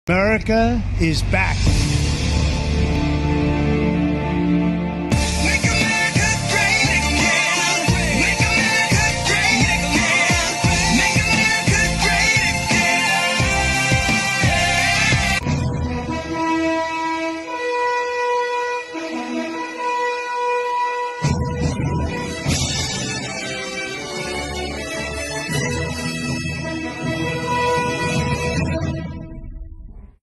America is back. Make America great again. Make America great again. Make America great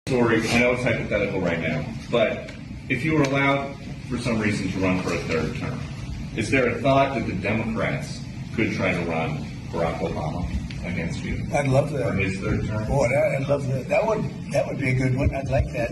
Story, I know it's hypothetical right now, but if you were allowed for some reason to run for a third term, is there a thought that the Democrats could try to run Barack Obama against you I'd love for that. his third term? Boy, I'd love that. That would be a good one. I'd like that.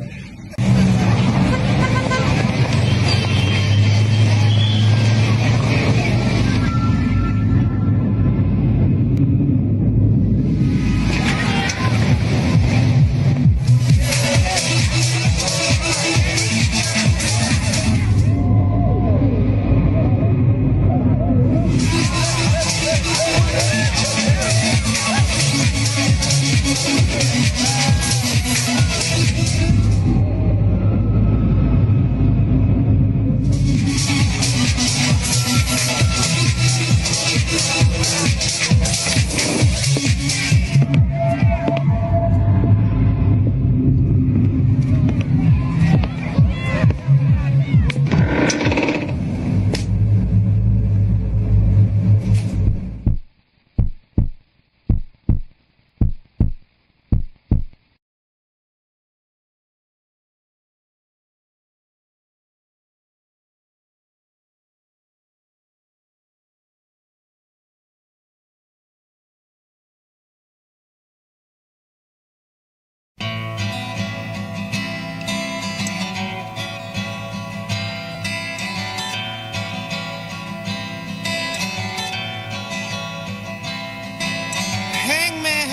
Hangman,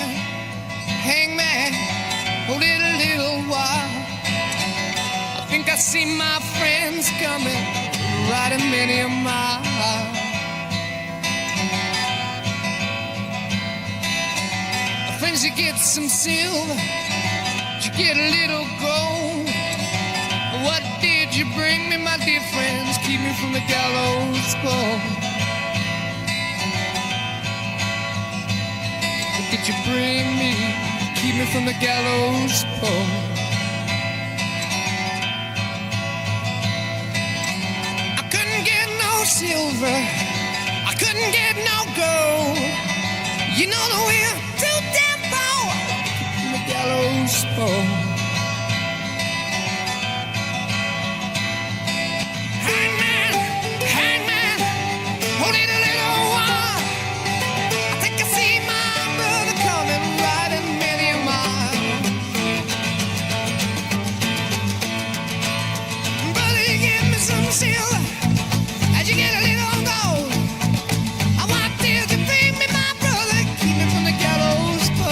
hangman, hold it a little while. I think I see my friends coming, riding many a mile. Friends, you get some silver, you get a little gold. What did you bring me, my dear friends? Keep me from the gallows pole. Did you bring me, keep me from the gallows pole? I couldn't get no silver, I couldn't get no gold. You know the way I'm too damn far from the gallows pole. Hangman, hangman, hold it a little while. I think I see my brother coming, riding many a mile. Brother, you give me some silver, as you get a little gold. Why did you bring me, my brother? Keep me from the gallows pole.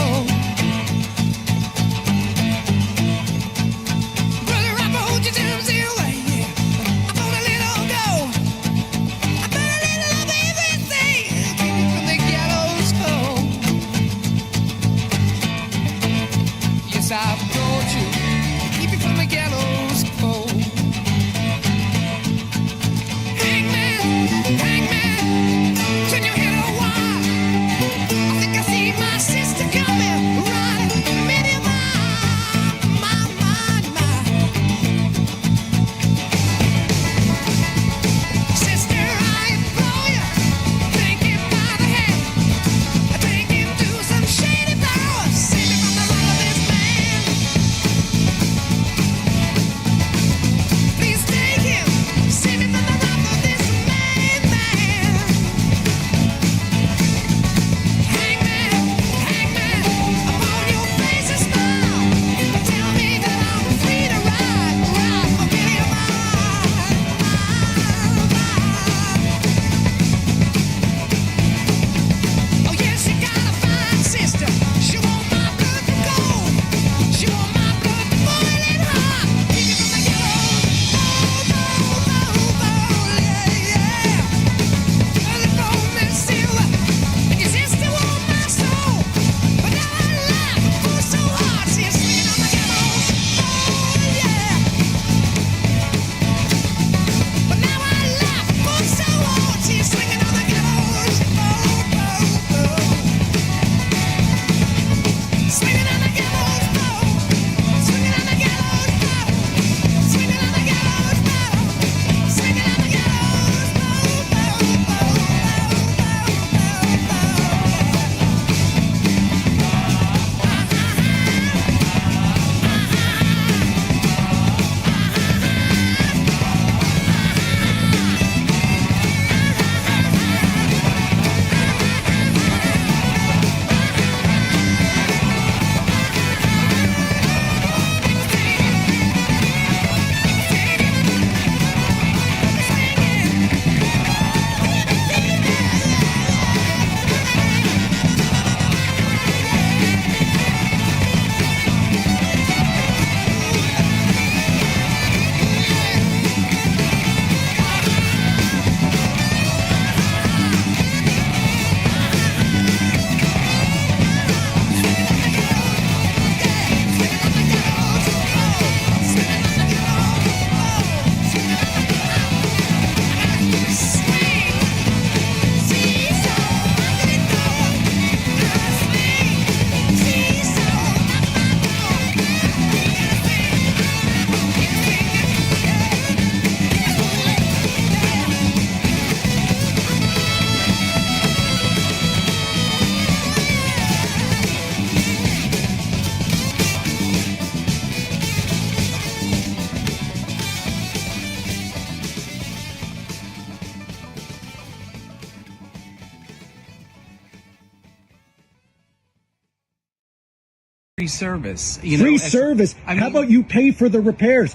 Free service. Free service? I mean, how about you pay for the repairs?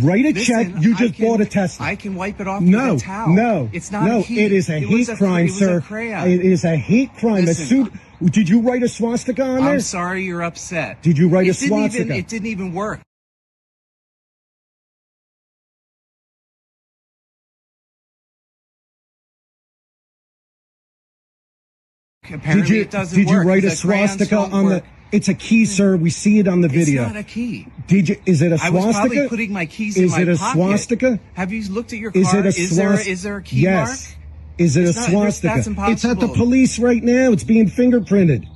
Write a check. You just bought a Tesla. I can wipe it off No, with a towel. no, It's not no. a heat. It is a hate crime, sir. It is a hate crime. Listen, Did you write a swastika on there? I'm sorry you're upset. Did you write a It didn't swastika? It didn't even work. Apparently it doesn't Did you work. write a The crayons swastika don't on work. the? It's a key, sir. We see it on the video. It's not a key. Did you? Is it a swastika? I was probably putting my keys in my pocket. Is it a swastika? Have you looked at your car? Is it a swastika? Is there a key mark? Yes. Is it It's a not- swastika? that's It's at the impossible. police right now. It's being fingerprinted.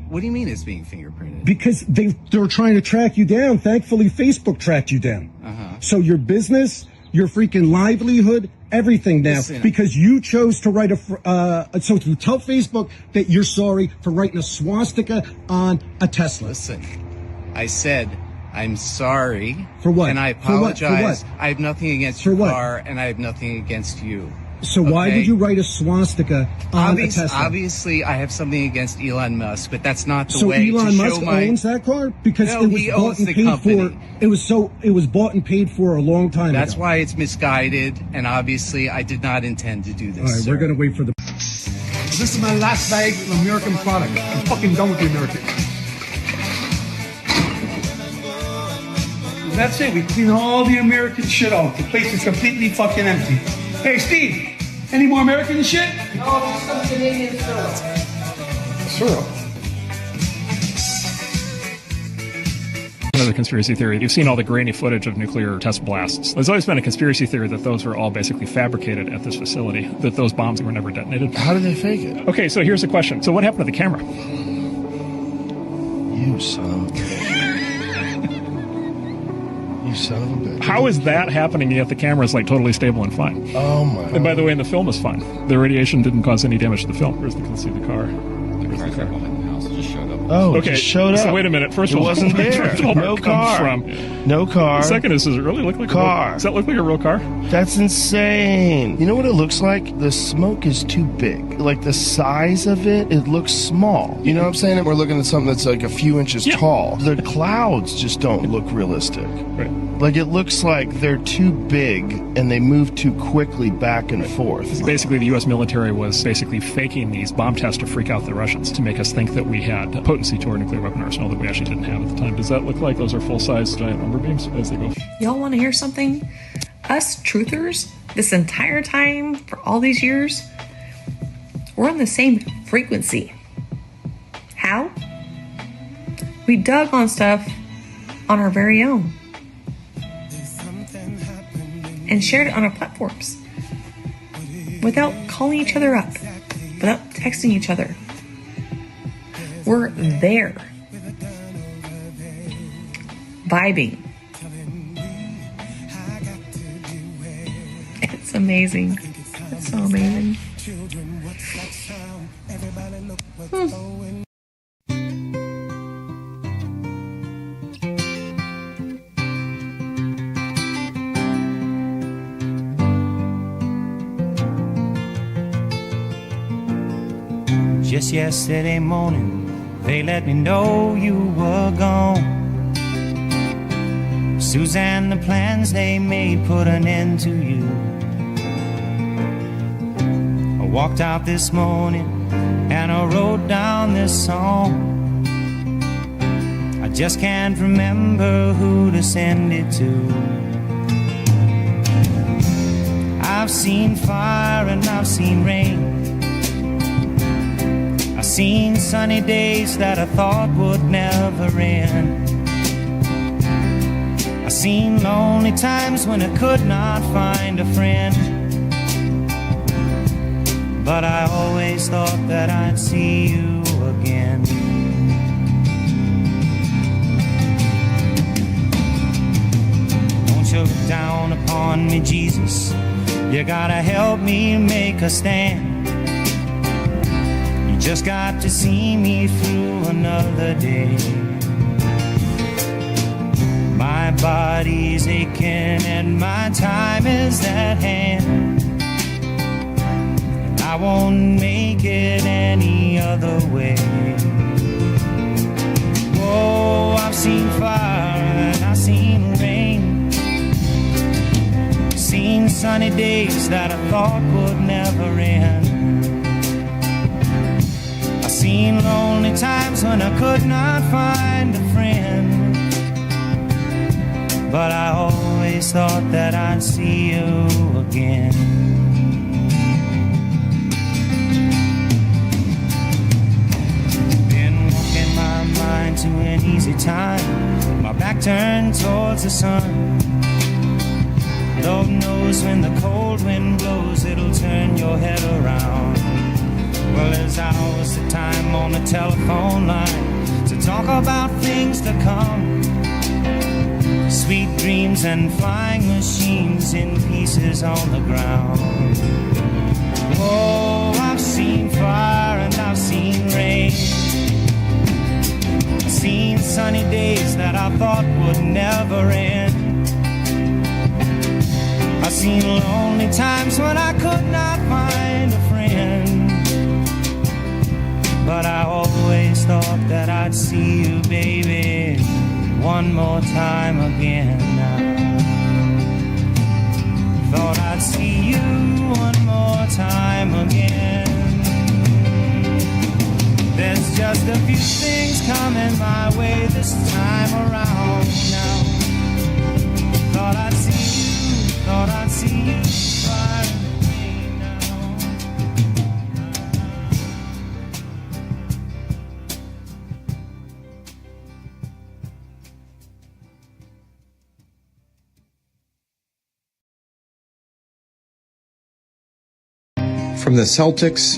What do you mean it's being fingerprinted? Because they're trying to track you down. Thankfully, Facebook tracked you down. So your business, your freaking livelihood, everything now. Listen. Because you chose to write so to tell Facebook that you're sorry for writing a swastika on a Tesla. Listen, I said I'm sorry. For what? And I For what? For apologize. what? I have nothing against For your what? car, and I have nothing against you. So why Okay? did you write a swastika on a Tesla? Obviously, I have something against Elon Musk, but that's not the So way Elon to show Musk my. owns that car because No, it was he bought owns and the paid company. for. It was bought and paid for a long time That's ago. why it's misguided, and obviously, I did not intend to do this. All right, sir. we're gonna wait for the. This is my last bag of American product. I'm fucking done with the Americans. That's it. We clean all the American shit out. The place is completely fucking empty. Hey, Steve, any more American shit? No, just some Canadian syrup. Syrup. Another conspiracy theory. You've seen all the grainy footage of nuclear test blasts. There's always been a conspiracy theory that those were all basically fabricated at this facility, that those bombs were never detonated. How did they fake it? Okay, so here's the question. So what happened to the camera? You son of a bitch. You son of a bitch. How is that happening yet the camera is like totally stable and fine? Oh my. And by the way, the film is fine. The radiation didn't cause any damage to the film. Where's the, let's see the car. Where's the car? Oh, Okay, it just showed up. so wait a minute. First it of all, wasn't there. first of all, where No it comes car. from. No car. The second is, does it really look like a Car. real, does that look like a real car? That's insane. You know what it looks like? The smoke is too big. Like the size of it, it looks small. You know what I'm saying? And we're looking at something that's like a few inches Yeah. tall. The clouds just don't look realistic. Right. Like it looks like they're too big and they move too quickly back and forth. Basically, the U.S. military was basically faking these bomb tests to freak out the Russians, to make us think that we had potency to our nuclear weapon arsenal that we actually didn't have at the time. Does that look like those are full-size giant number beams as they go? Y'all want to hear something? Us truthers, this entire time, for all these years, we're on the same frequency. How? We dug on stuff on our very own and shared it on our platforms without calling each other up, without texting each other. We're there, vibing. It's amazing. It's so amazing. Just yesterday morning, they let me know you were gone. Suzanne, the plans they made put an end to you. I walked out this morning and I wrote down this song. I just can't remember who to send it to. I've seen fire and I've seen rain. I've seen sunny days that I thought would never end. I've seen lonely times when I could not find a friend. But I always thought that I'd see you again. Don't you look down upon me, Jesus. You gotta help me make a stand. You just got to see me through another day. My body's aching and my time is at hand. I won't make it any other way. Whoa. sunny days that I thought would never end. I seen lonely times when I could not find a friend, but I always thought that I'd see you again. Been walking my mind to an easy time, my back turned towards the sun. Lord knows when the cold wind blows, it'll turn your head around. Well, there's hours of time on the telephone line to talk about things to come. Sweet dreams and flying machines in pieces on the ground. Oh, I've seen fire and I've seen rain. I've seen sunny days that I thought would never end. I've seen lonely times when I could not find a friend, but I always thought that I'd see you, baby, one more time again. Thought I'd see you one more time again. There's just a few things coming my way this time around now. Thought I'd see you, thought I'd see you right away now. From the Celtics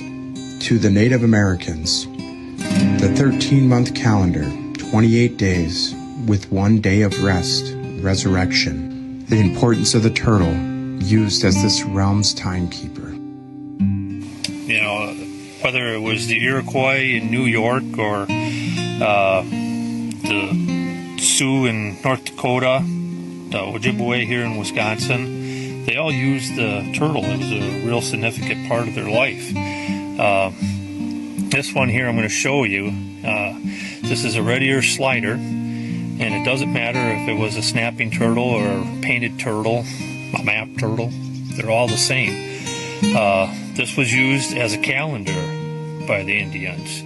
to the Native Americans, the 13-month calendar, 28 days with 1 day of rest, resurrection. The importance of the turtle used as this realm's timekeeper. You know, whether it was the Iroquois in New York or the Sioux in North Dakota, the Ojibwe here in Wisconsin, they all used the turtle. It was a real significant part of their life. This one here I'm going to show you. This is a red ear slider. And it doesn't matter if it was a snapping turtle or a painted turtle, a map turtle, they're all the same. This was used as a calendar by the Indians,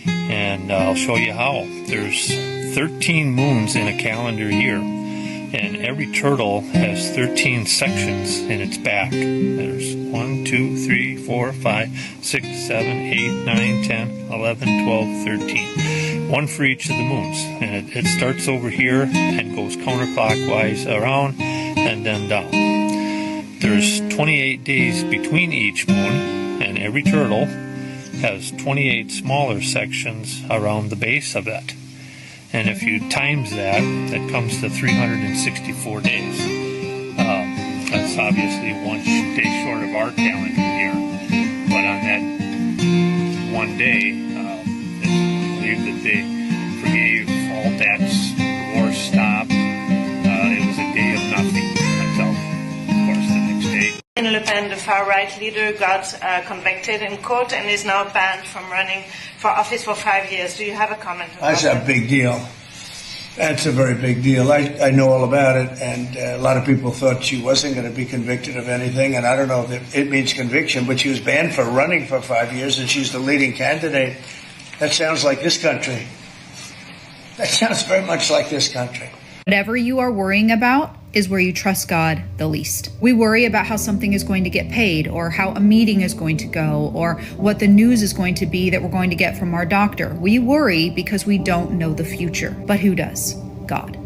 and I'll show you how. There's 13 moons in a calendar year, and every turtle has 13 sections in its back. There's 1, 2, 3, 4, 5, 6, 7, 8, 9, 10, 11, 12, 13. One for each of the moons, and it starts over here and goes counterclockwise around and then down. There's 28 days between each moon, and every turtle has 28 smaller sections around the base of it. And if you times that, that comes to 364 days. That's obviously 1 day short of our calendar year, but on that 1 day, that they forgave all debts, war stopped. It was a day of nothing until, of course, the next day. Le Pen, the far-right leader, got convicted in court and is now banned from running for office for 5 years. Do you have a comment on that? That's a big deal. That's a very big deal. I know all about it, and a lot of people thought she wasn't going to be convicted of anything, and I don't know if it means conviction, but she was banned for running for 5 years, and she's the leading candidate. That sounds like this country. That sounds very much like this country. Whatever you are worrying about is where you trust God the least. We worry about how something is going to get paid, or how a meeting is going to go, or what the news is going to be that we're going to get from our doctor. We worry because we don't know the future. But who does? God.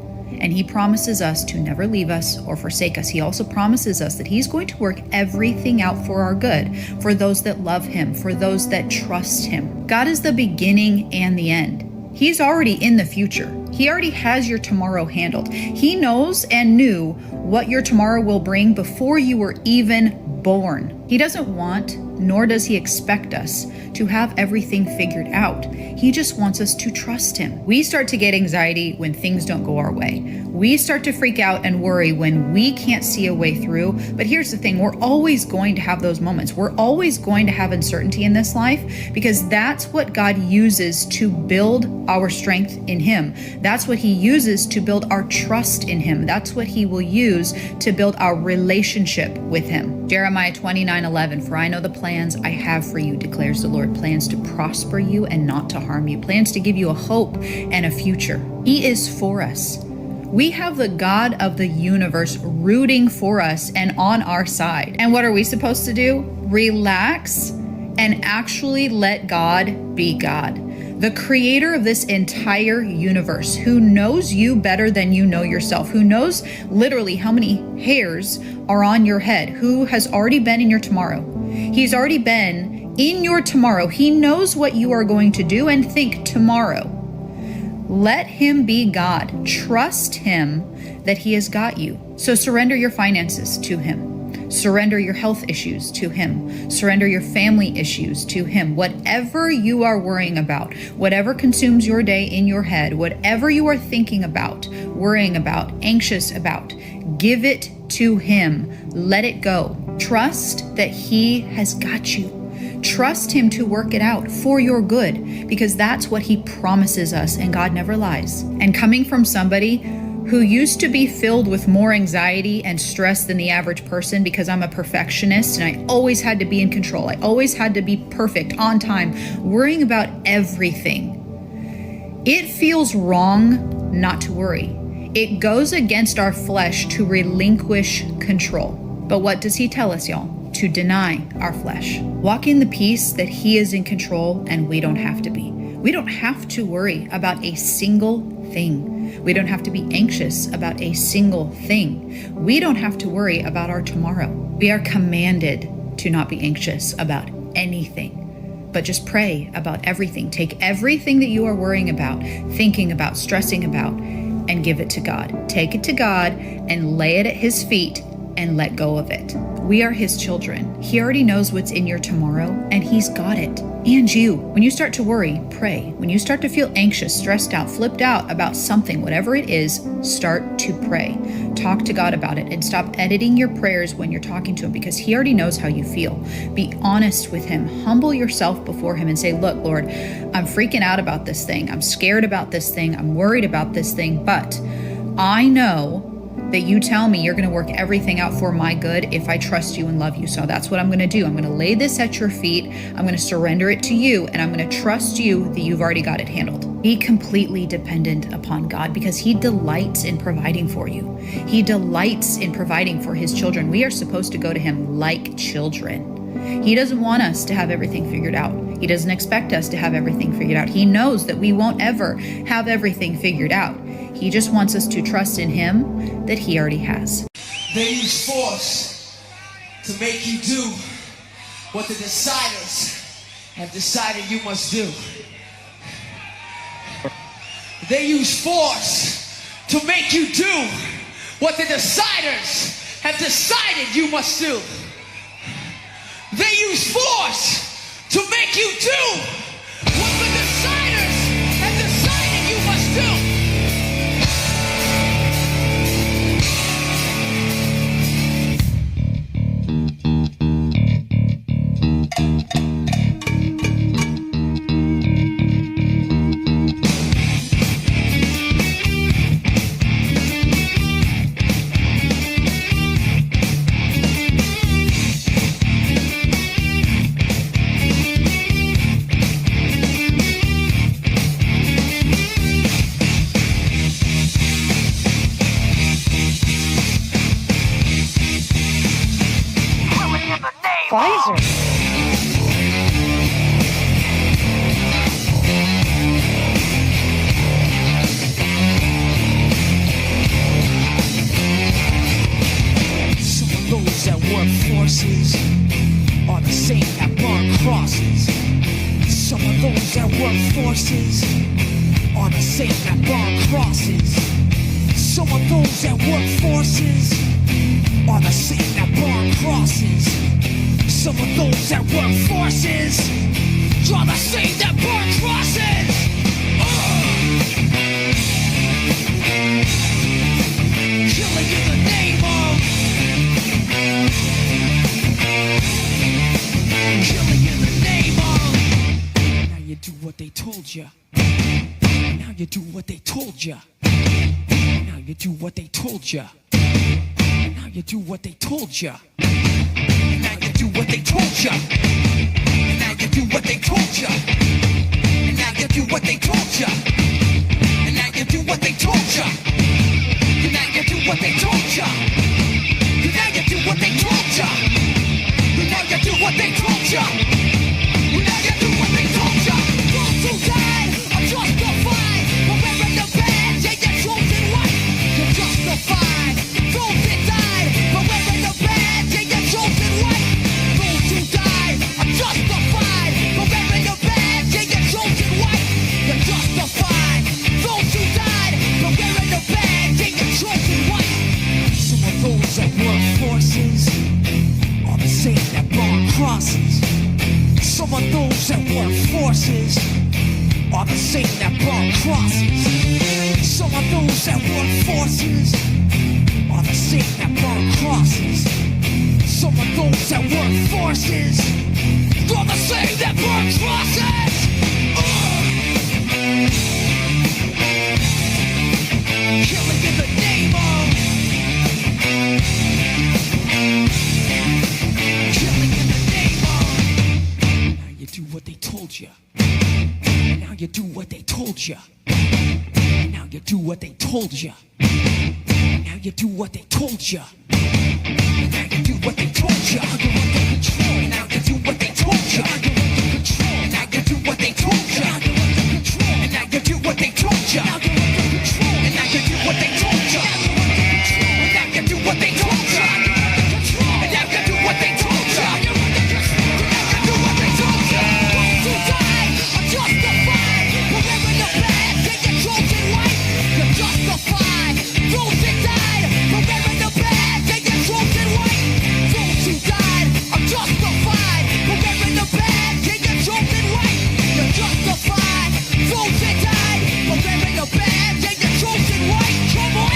And he promises us to never leave us or forsake us. He also promises us that he's going to work everything out for our good, for those that love him, for those that trust him. God is the beginning and the end. He's already in the future. He already has your tomorrow handled. He knows and knew what your tomorrow will bring before you were even born. He doesn't want nor does he expect us to have everything figured out. He just wants us to trust him. We start to get anxiety when things don't go our way. We start to freak out and worry when we can't see a way through. But here's the thing, we're always going to have those moments. We're always going to have uncertainty in this life because that's what God uses to build our strength in him. That's what he uses to build our trust in him. That's what he will use to build our relationship with him. Jeremiah 29:11, for I know the plans I have for you, declares the Lord, plans to prosper you and not to harm you, plans to give you a hope and a future. He is for us. We have the God of the universe rooting for us and on our side. And what are we supposed to do? Relax and actually let God be God. The creator of this entire universe, who knows you better than you know yourself, who knows literally how many hairs are on your head, who has already been in your tomorrow. He's already been in your tomorrow. He knows what you are going to do and think tomorrow. Let him be God. Trust him that he has got you. So surrender your finances to him. Surrender your health issues to him. Surrender your family issues to him. Whatever you are worrying about, whatever consumes your day in your head, whatever you are thinking about, worrying about, anxious about, give it to him. Let it go. Trust that he has got you. Trust him to work it out for your good, because that's what he promises us, and God never lies. And coming from somebody who used to be filled with more anxiety and stress than the average person, because I'm a perfectionist and I always had to be in control. I always had to be perfect, on time, worrying about everything. It feels wrong not to worry. It goes against our flesh to relinquish control. But what does he tell us, y'all? To deny our flesh. Walk in the peace that he is in control and we don't have to be. We don't have to worry about a single thing. We don't have to be anxious about a single thing. We don't have to worry about our tomorrow. We are commanded to not be anxious about anything, but just pray about everything. Take everything that you are worrying about, thinking about, stressing about, and give it to God. Take it to God and lay it at his feet and let go of it. We are his children. He already knows what's in your tomorrow, and he's got it. And you. When you start to worry, pray. When you start to feel anxious, stressed out, flipped out about something, whatever it is, start to pray. Talk to God about it and stop editing your prayers when you're talking to him, because he already knows how you feel. Be honest with him. Humble yourself before him and say, look, Lord, I'm freaking out about this thing. I'm scared about this thing. I'm worried about this thing, but I know that you tell me you're going to work everything out for my good if I trust you and love you. So that's what I'm going to do. I'm going to lay this at your feet. I'm going to surrender it to you, and I'm going to trust you that you've already got it handled. Be completely dependent upon God, because he delights in providing for you. He delights in providing for his children. We are supposed to go to him like children. He doesn't want us to have everything figured out. He doesn't expect us to have everything figured out. He knows that we won't ever have everything figured out. He just wants us to trust in him that he already has. They use force to make you do what the deciders have decided you must do. They use force to make you do what the deciders have decided you must do. They use force to make you do what the deciders have decided you must do. Pfizer. Some of those that work forces are the same that burn crosses. Some of those that work forces are the same that burn crosses. Some of those that work forces are the same that burn crosses. Some of those that work forces are the same that burn crosses. Killing in the name of. Killing in the name of. Now you do what they told you. Now you do what they told you. Now you do what they told you. Now you do what they told you. Now you do what they told you. Now you do what they told you. Now you do what they told you. Now you do what they told you. Now you do what they told you. Now you do what they told you. Now you do what they told you. Now you do what they told you. Those who died are justified for wearing the badge and your chosen right. You're justified. Those that died for wearing the badge and your chosen right. Those who died are justified for wearing the badge and your chosen right. You're justified. Those who died for wearing the badge and your chosen right. Some of those that work forces are the same that burn crosses. Some of those that work forces are the same that burn crosses. Some of those that work forces are the same that burn crosses. Some of those that work forces are the same that burn crosses. Killing in the name of. Killing in the name of. Now you do what they told you. Now you do what they told you. Now you do what they told you. Now you do what they told you. Now you do what they told you. You're under control. Now you do what they told you. You're under control. Now you do what they told you. You're under control. And now you do what they told you. Now you're under control. And now you do what they told you. You're under control. And now you do what they told you. You're under control. And now you do what they told you. You're under control. And now you do what they told you. Those who died are justified for wearing the badge and your chosen right. You're justified. Those that died for wearing the badge and your chosen right. Those who died are justified for wearing the badge and your chosen right. You're justified. Those that died for wearing the badge and your chosen right. Come on.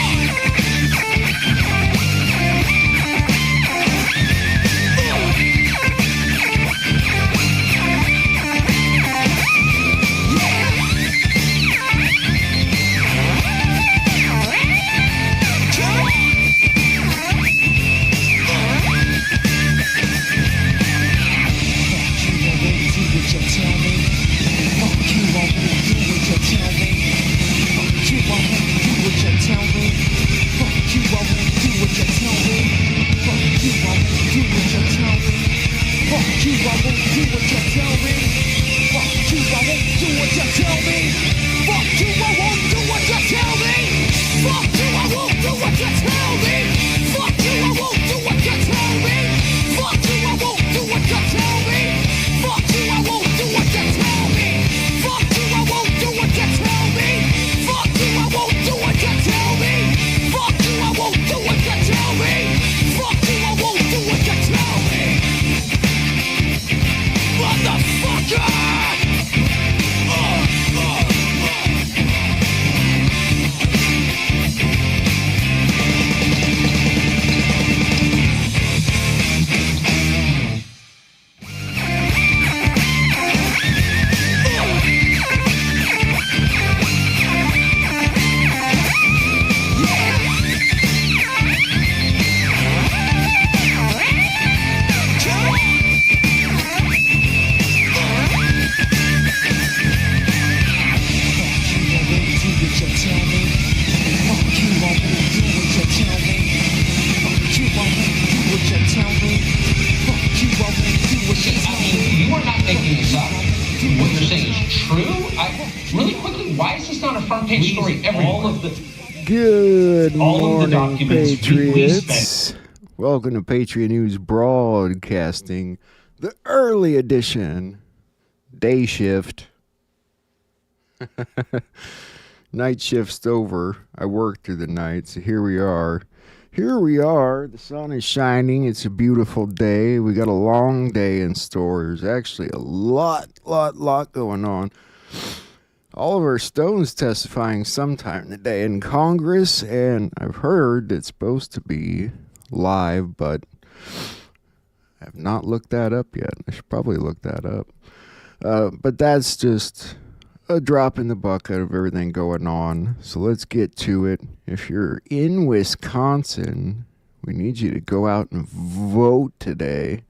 page story everywhere. All of the Good morning, documents Patriots. Welcome to Patriot News Broadcasting, the early edition, day shift. Night shift's over. I worked through the night, so here we are. Here we are. The sun is shining. It's a beautiful day. We got a long day in store. There's actually a lot going on. Oliver Stone's testifying sometime today in Congress, and I've heard it's supposed to be live, but I have not looked that up yet. I should probably look that up. But that's just a drop in the bucket of everything going on. So let's get to it. If you're in Wisconsin, we need you to go out and vote today.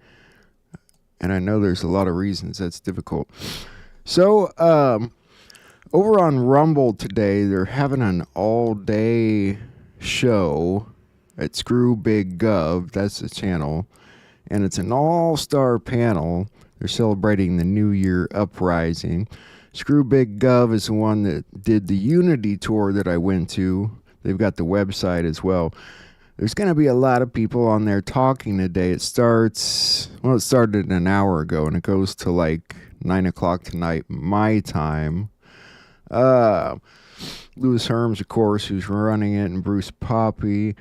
And I know there's a lot of reasons that's difficult. So, over on Rumble today, they're having an all-day show at Screw Big Gov. That's the channel. And it's an all-star panel. They're celebrating the New Year uprising. Screw Big Gov is the one that did the Unity tour that I went to. They've got the website as well. There's going to be a lot of people on there talking today. It started an hour ago, and it goes to like 9 o'clock tonight, my time. Louis Herms, of course, who's running it, and Bruce Poppy,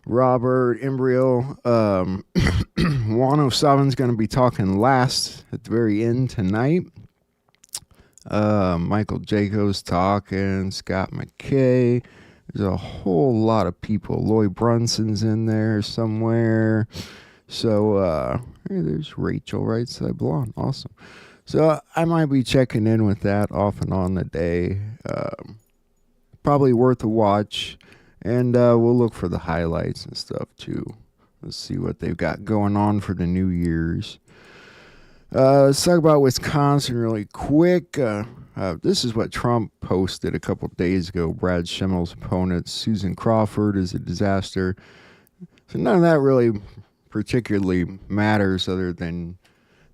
Robert Embryo. 107's going to be talking last at the very end tonight. Michael Jacobs talking, Scott McKay. There's a whole lot of people. Lloyd Brunson's in there somewhere. So, hey, there's Rachel Rightside Blonde. Awesome. So I might be checking in with that off and on the day. Probably worth a watch. And we'll look for the highlights and stuff too. Let's see what they've got going on for the New Year's. Let's talk about Wisconsin really quick. This is what Trump posted a couple days ago. Brad Schimmel's opponent, Susan Crawford, is a disaster. So none of that really particularly matters other than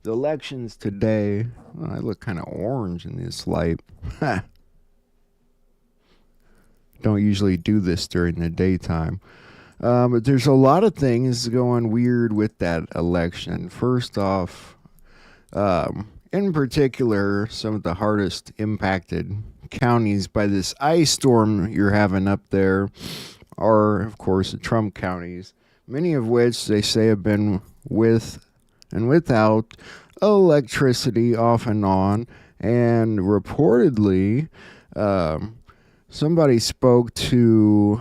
the elections today. Well, I look kind of orange in this light. Don't usually do this during the daytime. But there's a lot of things going weird with that election. First off, in particular, some of the hardest impacted counties by this ice storm you're having up there are, of course, the Trump counties, many of which they say have been with and without electricity off and on. And reportedly, somebody spoke to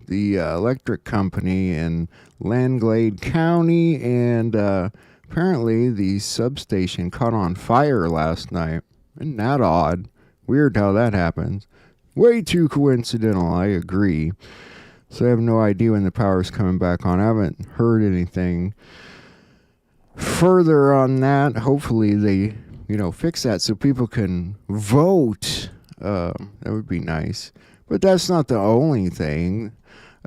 the electric company in Langlade County, and apparently the substation caught on fire last night. Isn't that odd? Weird how that happens. Way too coincidental, I agree. So I have no idea when the power's coming back on. I haven't heard anything further on that. Hopefully they, fix that so people can vote. That would be nice. But that's not the only thing.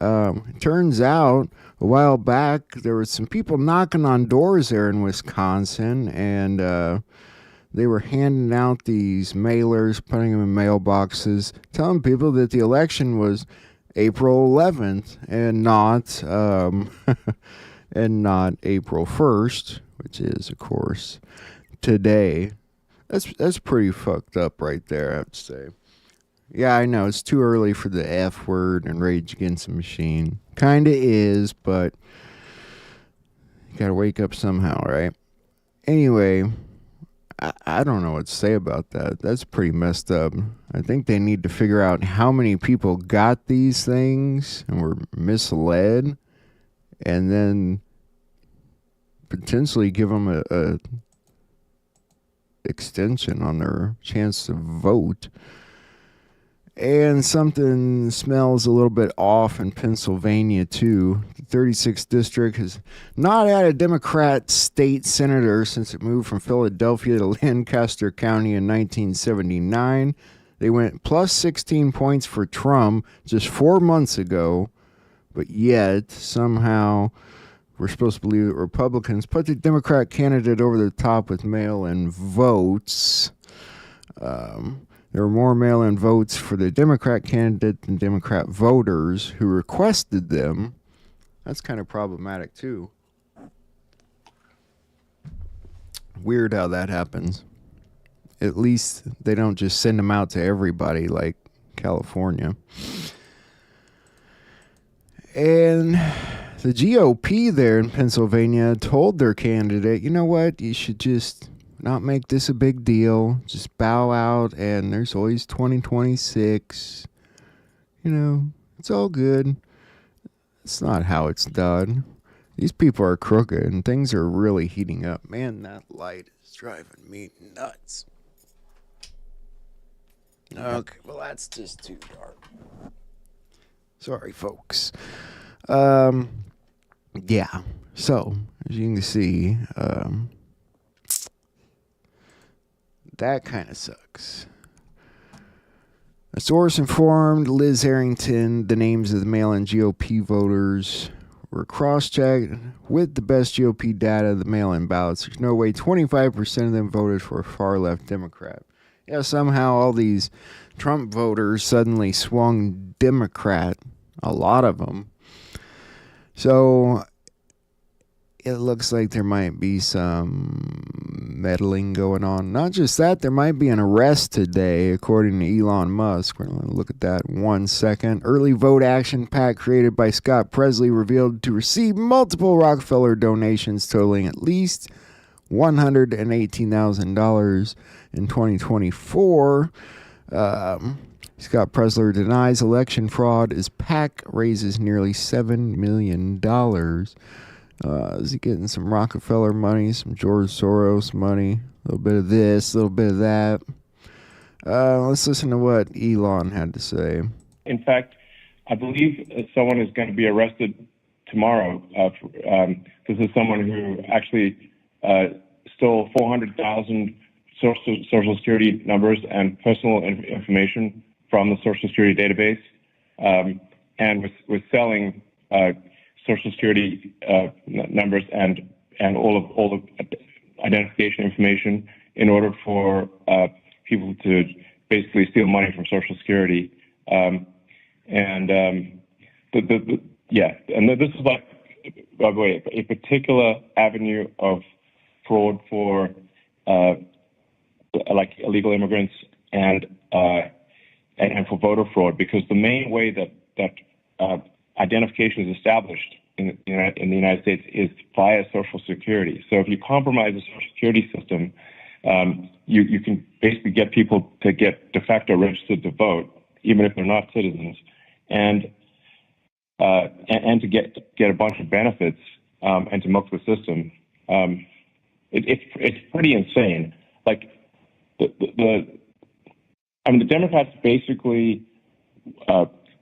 It turns out a while back there were some people knocking on doors there in Wisconsin, and they were handing out these mailers, putting them in mailboxes, telling people that the election was April 11th and not and not April 1st, which is, of course, today. That's pretty fucked up right there, I would say. Yeah, I know, it's too early for the F word and Rage Against the Machine. Kinda is, but you gotta wake up somehow, right? Anyway, I don't know what to say about that. That's pretty messed up. I think they need to figure out how many people got these things and were misled, and then potentially give them a extension on their chance to vote. And something smells a little bit off in Pennsylvania, too. The 36th District has not had a Democrat state senator since it moved from Philadelphia to Lancaster County in 1979. They went plus 16 points for Trump just 4 months ago. But yet, somehow, we're supposed to believe that Republicans put the Democrat candidate over the top with mail-in votes. There were more mail-in votes for the Democrat candidate than Democrat voters who requested them. That's kind of problematic, too. Weird how that happens. At least they don't just send them out to everybody like California. And the GOP there in Pennsylvania told their candidate, you know what, you should just not make this a big deal. Just bow out, and there's always 2026. You know, it's all good. It's not how it's done. These people are crooked, and things are really heating up. Man, that light is driving me nuts. Okay, well, that's just too dark. Sorry, folks. Yeah. So, as you can see, that kind of sucks. A source informed Liz Harrington the names of the mail-in GOP voters were cross-checked with the best GOP data of the mail-in ballots. There's no way 25% of them voted for a far-left Democrat. Yeah, somehow all these Trump voters suddenly swung Democrat, a lot of them. So it looks like there might be some meddling going on. Not just that, there might be an arrest today, according to Elon Musk. We're going to look at that in 1 second. Early vote action pack created by Scott Presley revealed to receive multiple Rockefeller donations totaling at least $118,000 in 2024. Scott Presley denies election fraud as PAC raises nearly $7 million. Is he getting some Rockefeller money, some George Soros money, a little bit of this, a little bit of that? Let's listen to what Elon had to say. In fact, I believe someone is going to be arrested tomorrow. This is someone who actually stole 400,000 Social Security numbers and personal information from the Social Security database, and was selling Social Security numbers and all the identification information in order for people to basically steal money from Social Security. And this is like, by the way, a particular avenue of fraud for like illegal immigrants and for voter fraud, because the main way that identification is established in the United States is via Social Security. So if you compromise the Social Security system, you can basically get people to get de facto registered to vote, even if they're not citizens, and to get a bunch of benefits and to milk the system. It's pretty insane. Like the Democrats basically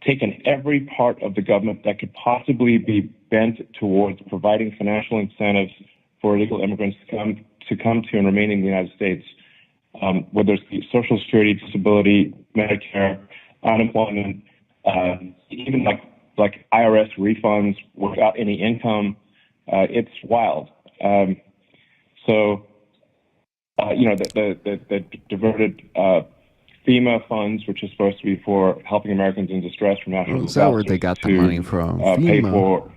taken every part of the government that could possibly be bent towards providing financial incentives for illegal immigrants to come to and remain in the United States, whether it's Social Security, disability, Medicare, unemployment, even like IRS refunds without any income. It's wild. The diverted FEMA funds, which is supposed to be for helping Americans in distress from natural disasters. Is that where they got the money from? Pay FEMA. for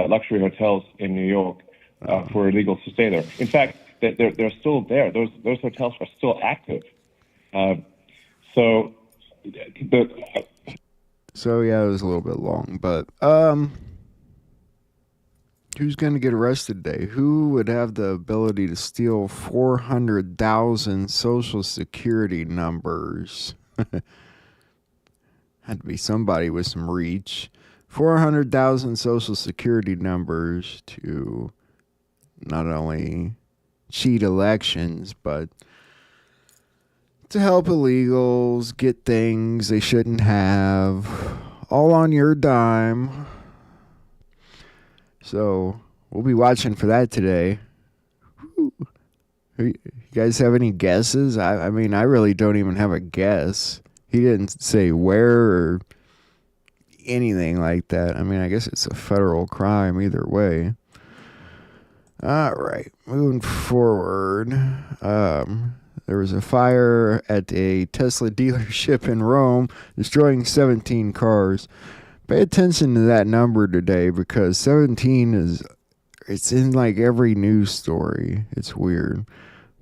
luxury hotels in New York for illegals to stay there. In fact, they're still there. Those hotels are still active. So yeah, it was a little bit long, but who's going to get arrested today? Who would have the ability to steal 400,000 Social Security numbers? Had to be somebody with some reach. 400,000 Social Security numbers to not only cheat elections, but to help illegals get things they shouldn't have, all on your dime. So we'll be watching for that today. You guys have any guesses? I mean, I really don't even have a guess. He didn't say where or anything like that. I mean, I guess it's a federal crime either way. All right, moving forward. There was a fire at a Tesla dealership in Rome, destroying 17 cars. Pay attention to that number today, because 17 it's in like every news story. It's weird.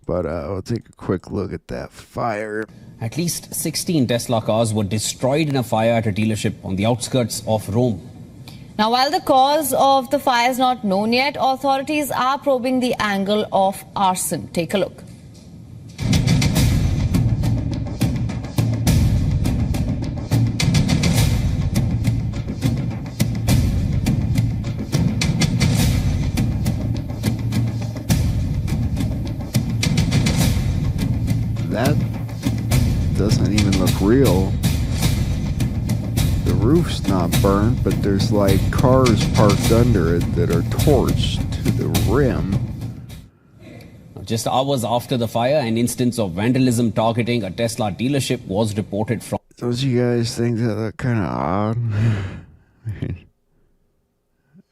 But we'll take a quick look at that fire. At least 16 Tesla cars were destroyed in a fire at a dealership on the outskirts of Rome. Now, while the cause of the fire is not known yet, authorities are probing the angle of arson. Take a look. That doesn't even look real. The roof's not burnt, but there's like cars parked under it that are torched to the rim. Just hours after the fire, an instance of vandalism targeting a Tesla dealership was reported from. Don't you guys think that look kind of odd?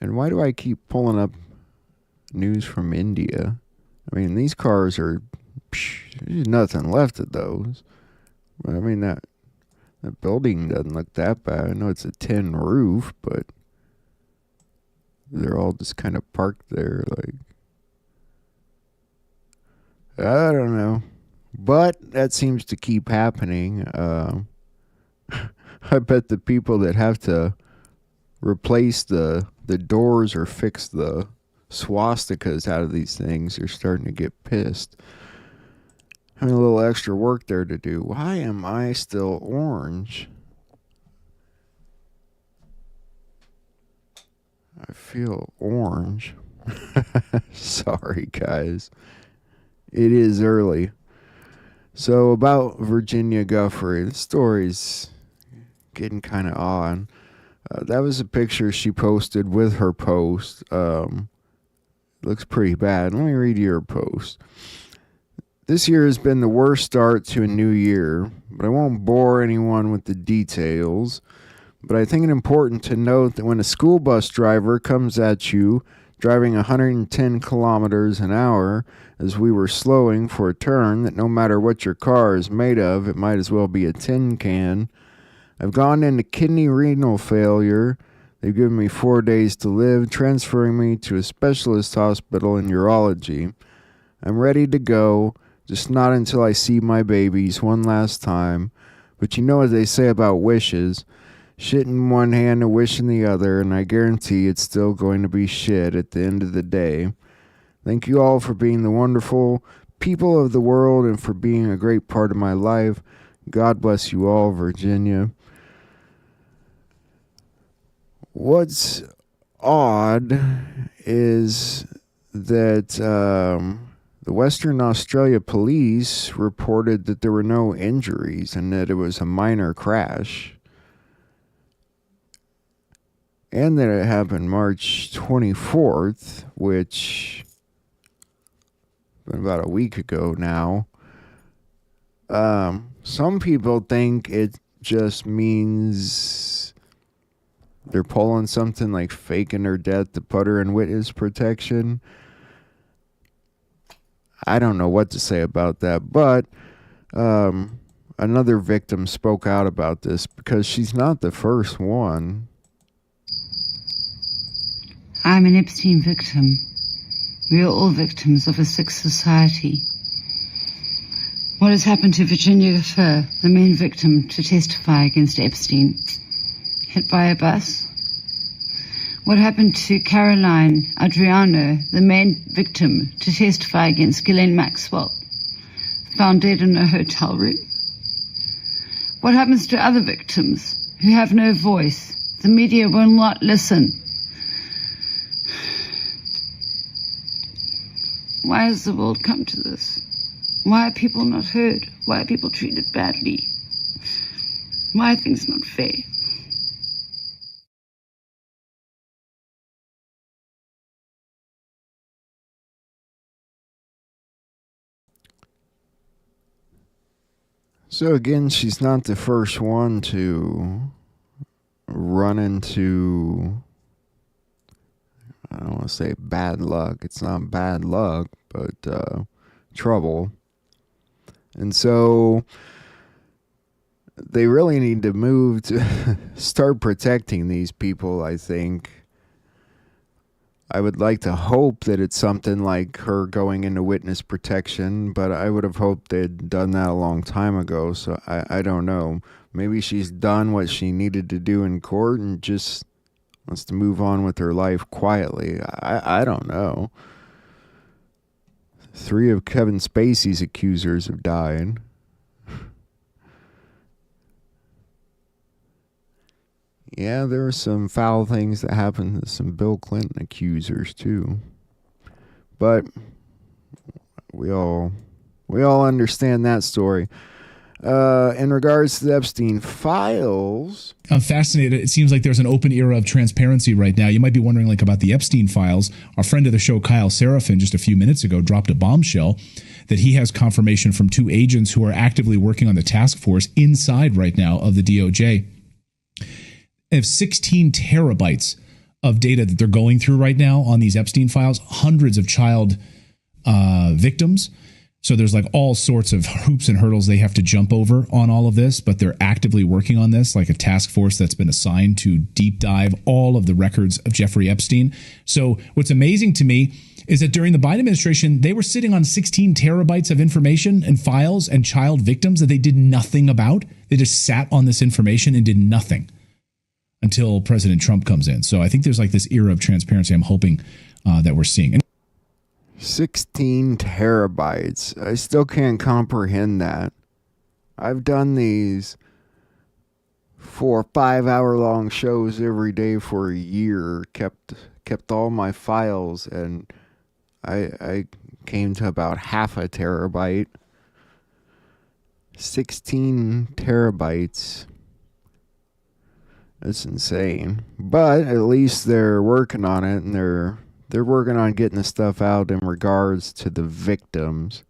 And why do I keep pulling up news from India? I mean, these cars are... There's nothing left of those. I mean, that building doesn't look that bad. I know it's a tin roof, but they're all just kind of parked there, like, I don't know. But that seems to keep happening. I bet the people that have to replace the doors or fix the swastikas out of these things are starting to get pissed. Having a little extra work there to do. Why am I still orange? I feel orange. Sorry, guys. It is early. So, about Virginia Giuffre. The story's getting kind of odd. That was a picture she posted with her post. Looks pretty bad. Let me read your post. This year has been the worst start to a new year, but I won't bore anyone with the details. But I think it's important to note that when a school bus driver comes at you driving 110 kilometers an hour as we were slowing for a turn, that no matter what your car is made of, it might as well be a tin can. I've gone into kidney renal failure. They've given me 4 days to live, transferring me to a specialist hospital in urology. I'm ready to go. Just not until I see my babies one last time. But you know what they say about wishes. Shit in one hand and wish in the other, and I guarantee it's still going to be shit at the end of the day. Thank you all for being the wonderful people of the world and for being a great part of my life. God bless you all, Virginia. What's odd is that... the Western Australia police reported that there were no injuries and that it was a minor crash. And that it happened March 24th, which been about a week ago now. Some people think it just means they're pulling something like faking her death to put her in witness protection. I don't know what to say about that, but another victim spoke out about this because she's not the first one. I'm an Epstein victim. We are all victims of a sick society. What has happened to Virginia Giuffre, the main victim to testify against Epstein? Hit by a bus? What happened to Caroline Adriano, the main victim to testify against Ghislaine Maxwell, found dead in a hotel room? What happens to other victims who have no voice? The media will not listen. Why has the world come to this? Why are people not heard? Why are people treated badly? Why are things not fair? So again, she's not the first one to run into, I don't want to say bad luck. It's not bad luck, but trouble. And so they really need to move to start protecting these people, I think. I would like to hope that it's something like her going into witness protection, but I would have hoped they'd done that a long time ago, so I don't know. Maybe she's done what she needed to do in court and just wants to move on with her life quietly. I don't know. 3 of Kevin Spacey's accusers have died. Yeah, there were some foul things that happened to some Bill Clinton accusers too. But we all understand that story. In regards to the Epstein files, I'm fascinated. It seems like there's an open era of transparency right now. You might be wondering about the Epstein files. Our friend of the show, Kyle Seraphin, just a few minutes ago dropped a bombshell that he has confirmation from 2 agents who are actively working on the task force inside right now of the DOJ. They have 16 terabytes of data that they're going through right now on these Epstein files, hundreds of child victims. So there's all sorts of hoops and hurdles they have to jump over on all of this, but they're actively working on this, like a task force that's been assigned to deep dive all of the records of Jeffrey Epstein. So what's amazing to me is that during the Biden administration, they were sitting on 16 terabytes of information and files and child victims that they did nothing about. They just sat on this information and did nothing until President Trump comes in. So I think there's this era of transparency I'm hoping that we're seeing. 16 terabytes. I still can't comprehend that. I've done these 4 or 5 hour long shows every day for a year, kept all my files, and I came to about half a terabyte. 16 terabytes. That's insane. But at least they're working on it, and they're working on getting the stuff out in regards to the victims.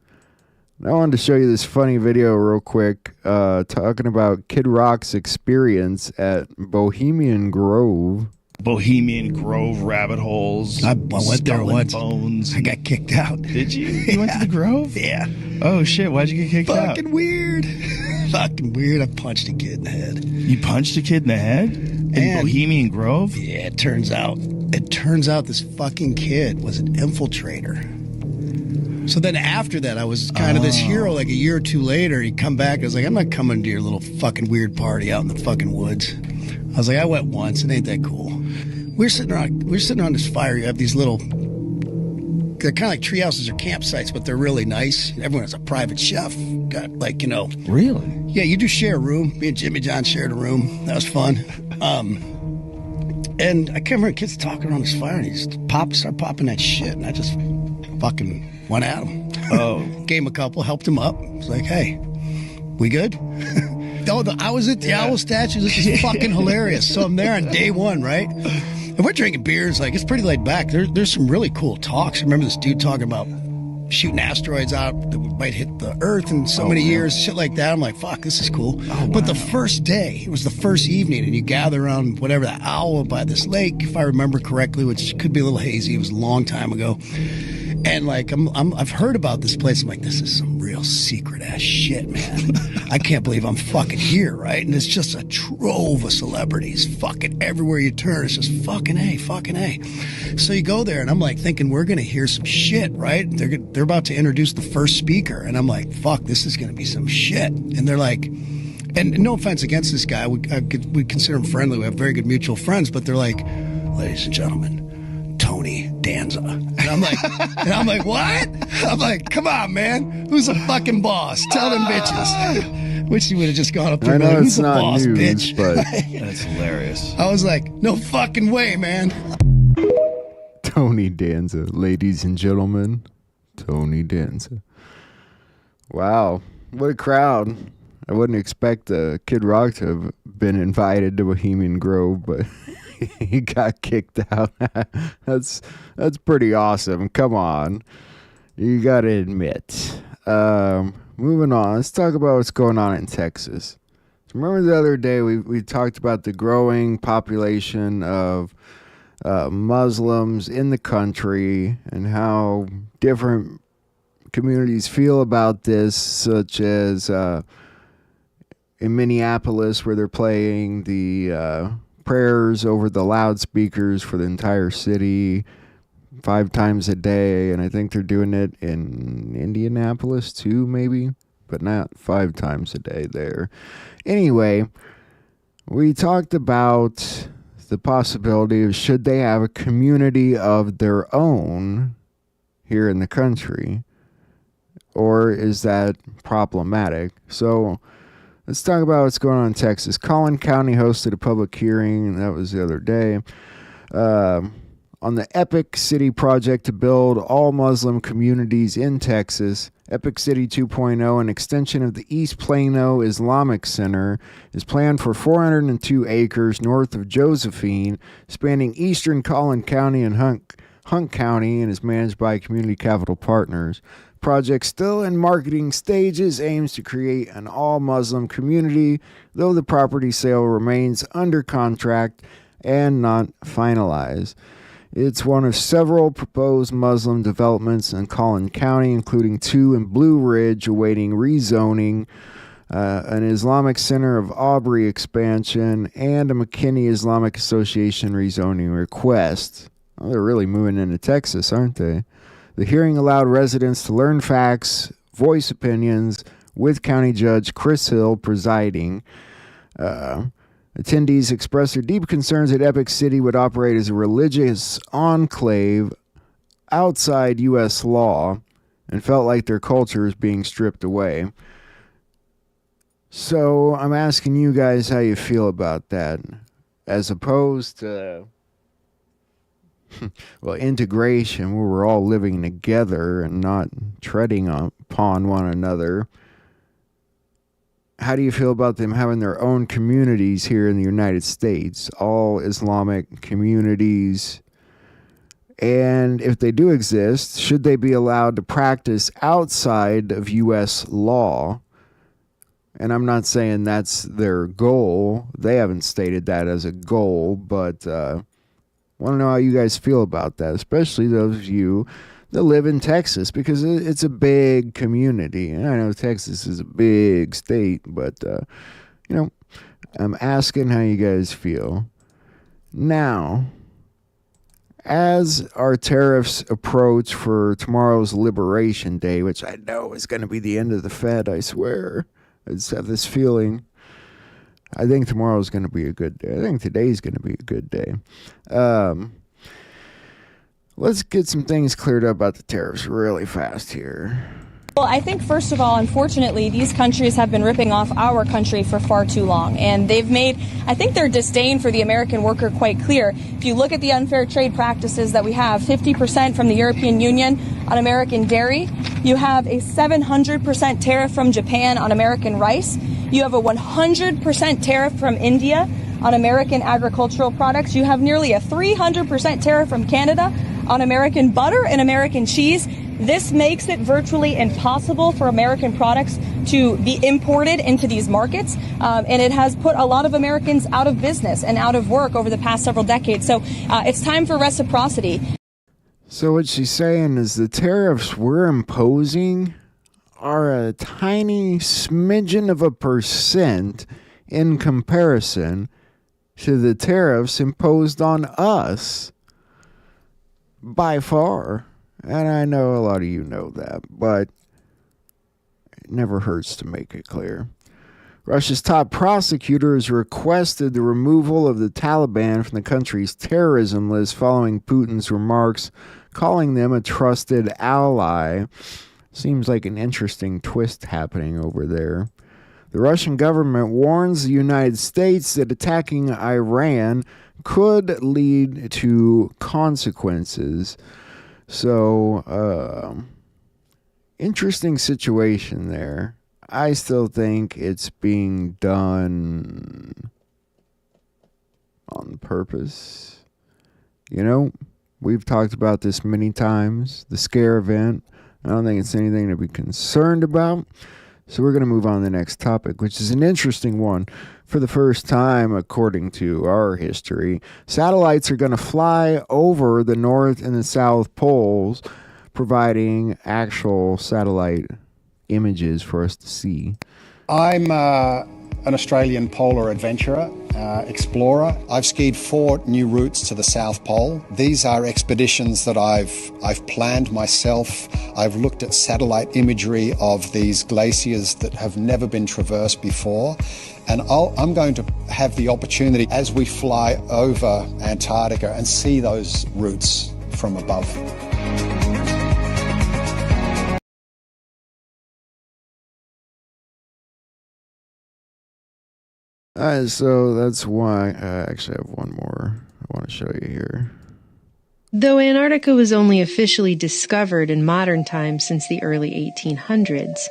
I wanted to show you this funny video real quick, talking about Kid Rock's experience at Bohemian Grove. Bohemian Grove rabbit holes. I went there once. Bones. I got kicked out. Did you? You went to the Grove? Yeah. Oh shit! Why'd you get kicked out? Fucking weird. Fucking weird. I punched a kid in the head. You punched a kid in the head in Bohemian Grove? Yeah. It turns out this fucking kid was an infiltrator. So then after that, I was kind of this hero. Like a year or 2 later, he'd come back. I was like, I'm not coming to your little fucking weird party out in the fucking woods. I was like, I went once. It ain't that cool. We're sitting on this fire. You have these little, they're kind of like tree houses or campsites, but they're really nice. Everyone has a private chef. Got Really? Yeah, you do share a room. Me and Jimmy John shared a room. That was fun. And I can't remember kids talking around this fire, and he just started popping that shit, and I just fucking went at him. Oh. Gave him a couple, helped him up. I was like, hey, we good? I was at the owl statue. This is fucking hilarious. So I'm there on day 1, right? And we're drinking beers. It's pretty laid back. There's some really cool talks. I remember this dude talking about shooting asteroids out that might hit the Earth in so many years, shit like that. I'm like, fuck, this is cool. But the first day, it was the first evening, and you gather around whatever, that owl by this lake, if I remember correctly, which could be a little hazy. It was a long time ago. And I've heard about this place. I'm like, this is some real secret ass shit, man. I can't believe I'm fucking here, right? And it's just a trove of celebrities, fucking everywhere you turn. It's just fucking A. So you go there, and I'm like thinking we're gonna hear some shit, right? They're about to introduce the first speaker, and I'm like, fuck, this is gonna be some shit. And they're like, and no offense against this guy, we consider him friendly. We have very good mutual friends, but they're like, ladies and gentlemen, Tony Danza. And I'm like, what? I'm like, come on, man. Who's the fucking boss? Tell them bitches. Wish you would have just gone up there. I know like, it's not boss, news, bitch? but that's hilarious. I was like, no fucking way, man. Tony Danza, ladies and gentlemen, Tony Danza. Wow, what a crowd. I wouldn't expect Kid Rock to have been invited to Bohemian Grove, but he got kicked out. That's pretty awesome. Come on. You got to admit. Moving on. Let's talk about what's going on in Texas. Remember the other day we talked about the growing population of Muslims in the country and how different communities feel about this, such as in Minneapolis, where they're playing the prayers over the loudspeakers for the entire city. 5 times a day, and I think they're doing it in Indianapolis too, maybe, but not 5 times a day there. Anyway, we talked about the possibility of should they have a community of their own here in the country, or is that problematic? So let's talk about what's going on in Texas. Collin County hosted a public hearing, that was the other day, on the Epic City project to build all Muslim communities in Texas. Epic City 2.0, an extension of the East Plano Islamic Center, is planned for 402 acres north of Josephine, spanning eastern Collin County and Hunt County, and is managed by Community Capital Partners. Project still in marketing stages, aims to create an all-Muslim community, though the property sale remains under contract and not finalized. It's one of several proposed Muslim developments in Collin County, including 2 in Blue Ridge awaiting rezoning, an Islamic Center of Aubrey expansion, and a McKinney Islamic Association rezoning request. Oh, they're really moving into Texas, aren't they? The hearing allowed residents to learn facts, voice opinions, with County Judge Chris Hill presiding. Attendees expressed their deep concerns that Epic City would operate as a religious enclave outside U.S. law and felt like their culture is being stripped away. So I'm asking you guys how you feel about that, as opposed to integration, where we're all living together and not treading upon one another. How do you feel about them having their own communities here in the United States, all Islamic communities? And if they do exist, should they be allowed to practice outside of U.S. law? And I'm not saying that's their goal. They haven't stated that as a goal, but want to know how you guys feel about that, especially those of you that live in Texas, because it's a big community. And I know Texas is a big state, but, I'm asking how you guys feel. Now, as our tariffs approach for tomorrow's Liberation Day, which I know is going to be the end of the Fed, I swear. I just have this feeling. I think tomorrow is going to be a good day. I think today's going to be a good day. Let's get some things cleared up about the tariffs really fast here. Well, I think, first of all, unfortunately, these countries have been ripping off our country for far too long. And they've made, I think, their disdain for the American worker quite clear. If you look at the unfair trade practices that we have, 50% from the European Union on American dairy. You have a 700% tariff from Japan on American rice. You have a 100% tariff from India on American agricultural products. You have nearly a 300% tariff from Canada on American butter and American cheese. This makes it virtually impossible for American products to be imported into these markets, and it has put a lot of Americans out of business and out of work over the past several decades. So it's time for reciprocity. So what she's saying is the tariffs we're imposing are a tiny smidgen of a percent in comparison to the tariffs imposed on us by far. And I know a lot of you know that, but it never hurts to make it clear. Russia's top prosecutor has requested the removal of the Taliban from the country's terrorism list following Putin's remarks, calling them a trusted ally. Seems like an interesting twist happening over there. The Russian government warns the United States that attacking Iran could lead to consequences. So, interesting situation there. I still think it's being done on purpose. You know, we've talked about this many times. The scare event. I don't think it's anything to be concerned about. So we're going to move on to the next topic, which is an interesting one. For the first time, according to our history, satellites are going to fly over the North and the South Poles, providing actual satellite images for us to see. I'm an Australian polar adventurer, explorer. I've skied 4 new routes to the South Pole. These are expeditions that I've planned myself. I've looked at satellite imagery of these glaciers that have never been traversed before. And I'm going to have the opportunity as we fly over Antarctica and see those routes from above. So that's why I actually have one more I want to show you here. Though Antarctica was only officially discovered in modern times since the early 1800s,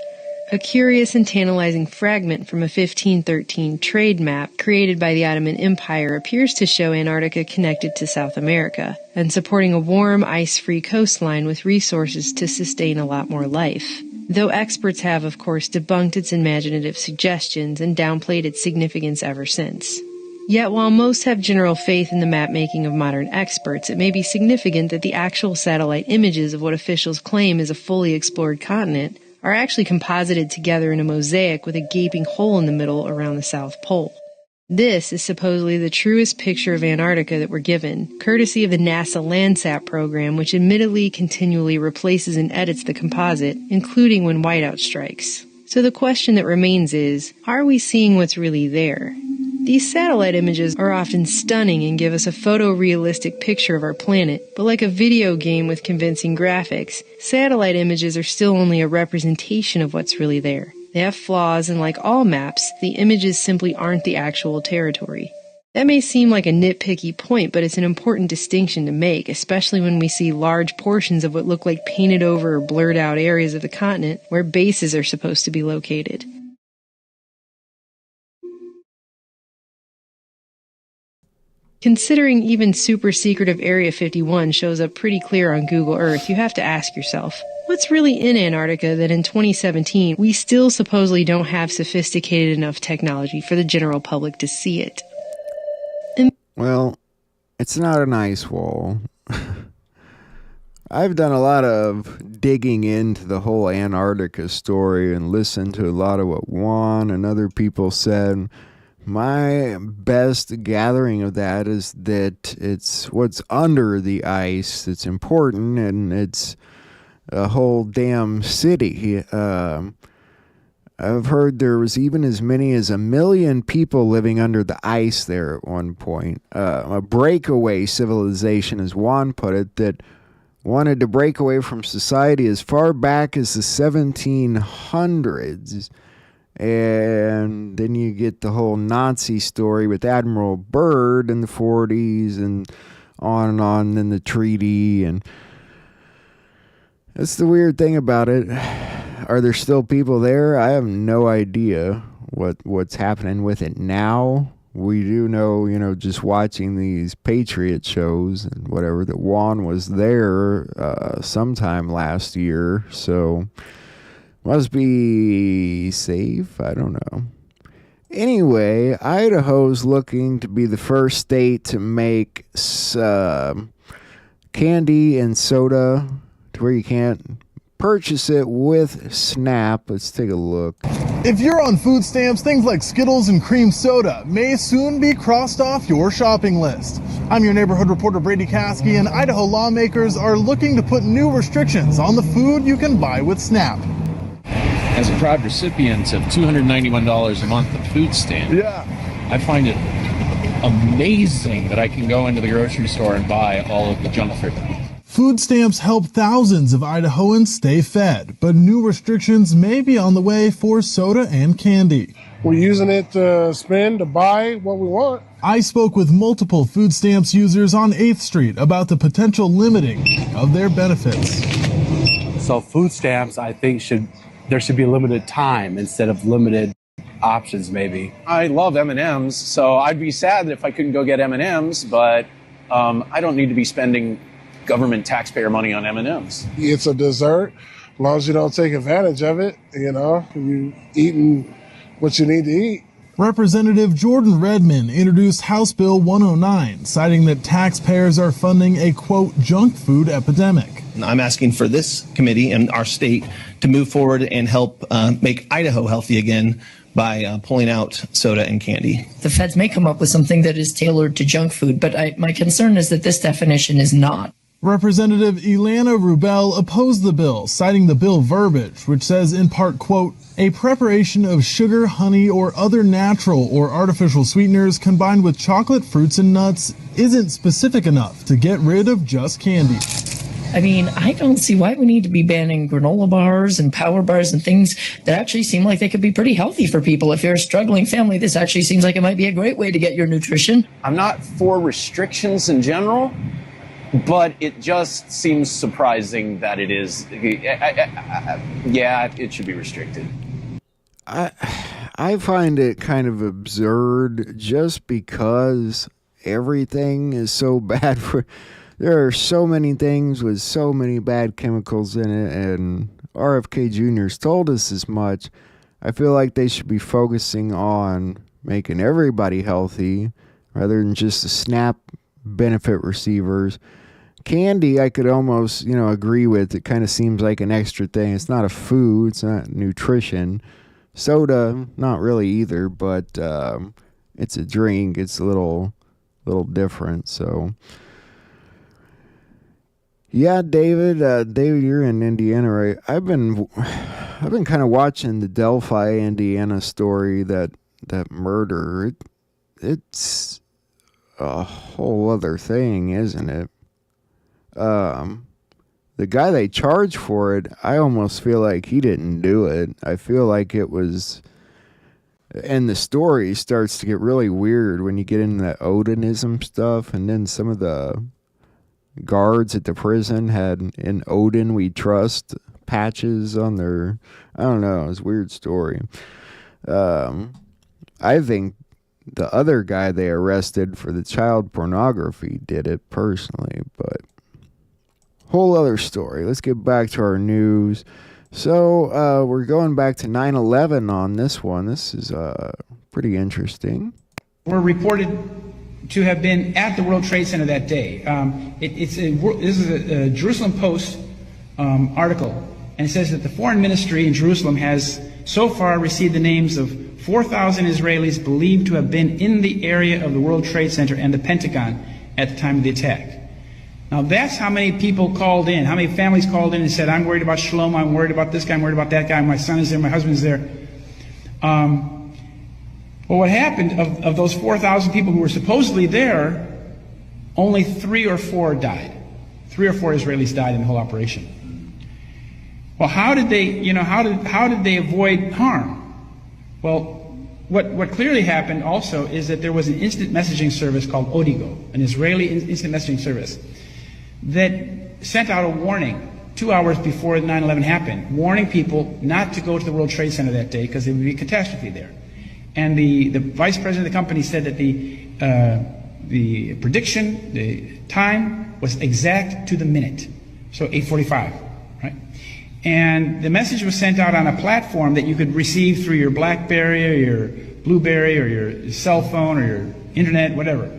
a curious and tantalizing fragment from a 1513 trade map created by the Ottoman Empire appears to show Antarctica connected to South America and supporting a warm, ice-free coastline with resources to sustain a lot more life. Though experts have, of course, debunked its imaginative suggestions and downplayed its significance ever since. Yet while most have general faith in the map-making of modern experts, it may be significant that the actual satellite images of what officials claim is a fully explored continent are actually composited together in a mosaic with a gaping hole in the middle around the South Pole. This is supposedly the truest picture of Antarctica that we're given, courtesy of the NASA Landsat program, which admittedly continually replaces and edits the composite, including when whiteout strikes. So the question that remains is, are we seeing what's really there? These satellite images are often stunning and give us a photorealistic picture of our planet, but like a video game with convincing graphics, satellite images are still only a representation of what's really there. They have flaws, and like all maps, the images simply aren't the actual territory. That may seem like a nitpicky point, but it's an important distinction to make, especially when we see large portions of what look like painted over or blurred out areas of the continent where bases are supposed to be located. Considering even super secretive Area 51 shows up pretty clear on Google Earth, you have to ask yourself, what's really in Antarctica that in 2017 we still supposedly don't have sophisticated enough technology for the general public to see it? Well, it's not an ice wall. I've done a lot of digging into the whole Antarctica story and listened to a lot of what Juan and other people said. My best gathering of that is that it's what's under the ice that's important, and it's a whole damn city. I've heard there was even as many as 1 million people living under the ice there at one point. A breakaway civilization, as Juan put it, that wanted to break away from society as far back as the 1700s. And then you get the whole Nazi story with Admiral Byrd in the 40s and on, then the treaty. And that's the weird thing about it. Are there still people there? I have no idea what's happening with it now. We do know, just watching these Patriot shows and whatever, that Juan was there sometime last year. So must be safe. I don't know. Anyway, Idaho's looking to be the first state to make candy and soda to where you can't purchase it with SNAP. Let's take a look. If you're on food stamps, things like Skittles and cream soda may soon be crossed off your shopping list. I'm your neighborhood reporter Brady Caskey, and Idaho lawmakers are looking to put new restrictions on the food you can buy with SNAP. As a proud recipient of $291 a month of food stamps, I find it amazing that I can go into the grocery store and buy all of the junk food. Food stamps help thousands of Idahoans stay fed, but new restrictions may be on the way for soda and candy. We're using it to spend, to buy what we want. I spoke with multiple food stamps users on 8th Street about the potential limiting of their benefits. So food stamps, I think, there should be limited time instead of limited options, maybe. I love M&Ms, so I'd be sad if I couldn't go get M&Ms, but I don't need to be spending government taxpayer money on M&Ms. It's a dessert. As long as you don't take advantage of it, you're eating what you need to eat. Representative Jordan Redmond introduced House Bill 109, citing that taxpayers are funding a, quote, junk food epidemic. I'm asking for this committee and our state to move forward and help make Idaho healthy again by pulling out soda and candy. The feds may come up with something that is tailored to junk food, but my concern is that this definition is not. Representative Ilana Rubel opposed the bill, citing the bill verbiage, which says in part, quote, a preparation of sugar, honey, or other natural or artificial sweeteners combined with chocolate, fruits, and nuts isn't specific enough to get rid of just candy. I mean, I don't see why we need to be banning granola bars and power bars and things that actually seem like they could be pretty healthy for people. If you're a struggling family, this actually seems like it might be a great way to get your nutrition. I'm not for restrictions in general, but it just seems surprising that it is. Yeah, it should be restricted. I find it kind of absurd just because everything is so bad for... There are so many things with so many bad chemicals in it, and RFK Jr.'s told us as much. I feel like they should be focusing on making everybody healthy rather than just the SNAP benefit receivers. Candy, I could almost, agree with. It kind of seems like an extra thing. It's not a food. It's not nutrition. Soda, not really either, but it's a drink. It's a little different, so... Yeah, David, you're in Indiana, right? I've been kind of watching the Delphi, Indiana story, that murder. It's a whole other thing, isn't it? The guy they charged for it, I almost feel like he didn't do it. I feel like it was... And the story starts to get really weird when you get into that Odinism stuff, and then some of the guards at the prison had "In Odin We Trust" patches on their... I don't know, it's a weird story. I think the other guy they arrested for the child pornography did it personally, but whole other story. Let's get back to our news. So we're going back to 9/11 on this one. This is pretty interesting. We're reported to have been at the World Trade Center that day. This is a Jerusalem Post article, and it says that the Foreign Ministry in Jerusalem has so far received the names of 4,000 Israelis believed to have been in the area of the World Trade Center and the Pentagon at the time of the attack. Now that's how many people called in, how many families called in and said, I'm worried about Shlomo, I'm worried about this guy, I'm worried about that guy, my son is there, my husband's there. Well, what happened, of those 4,000 people who were supposedly there, only 3 or 4 died. 3 or 4 Israelis died in the whole operation. Well, how did they avoid harm? Well, what clearly happened also is that there was an instant messaging service called Odigo, an Israeli instant messaging service, that sent out a warning 2 hours before 9/11 happened, warning people not to go to the World Trade Center that day because there would be a catastrophe there. And the vice president of the company said that the prediction, the time, was exact to the minute. So 8:45, right? And the message was sent out on a platform that you could receive through your BlackBerry or your Blueberry or your cell phone or your internet, whatever.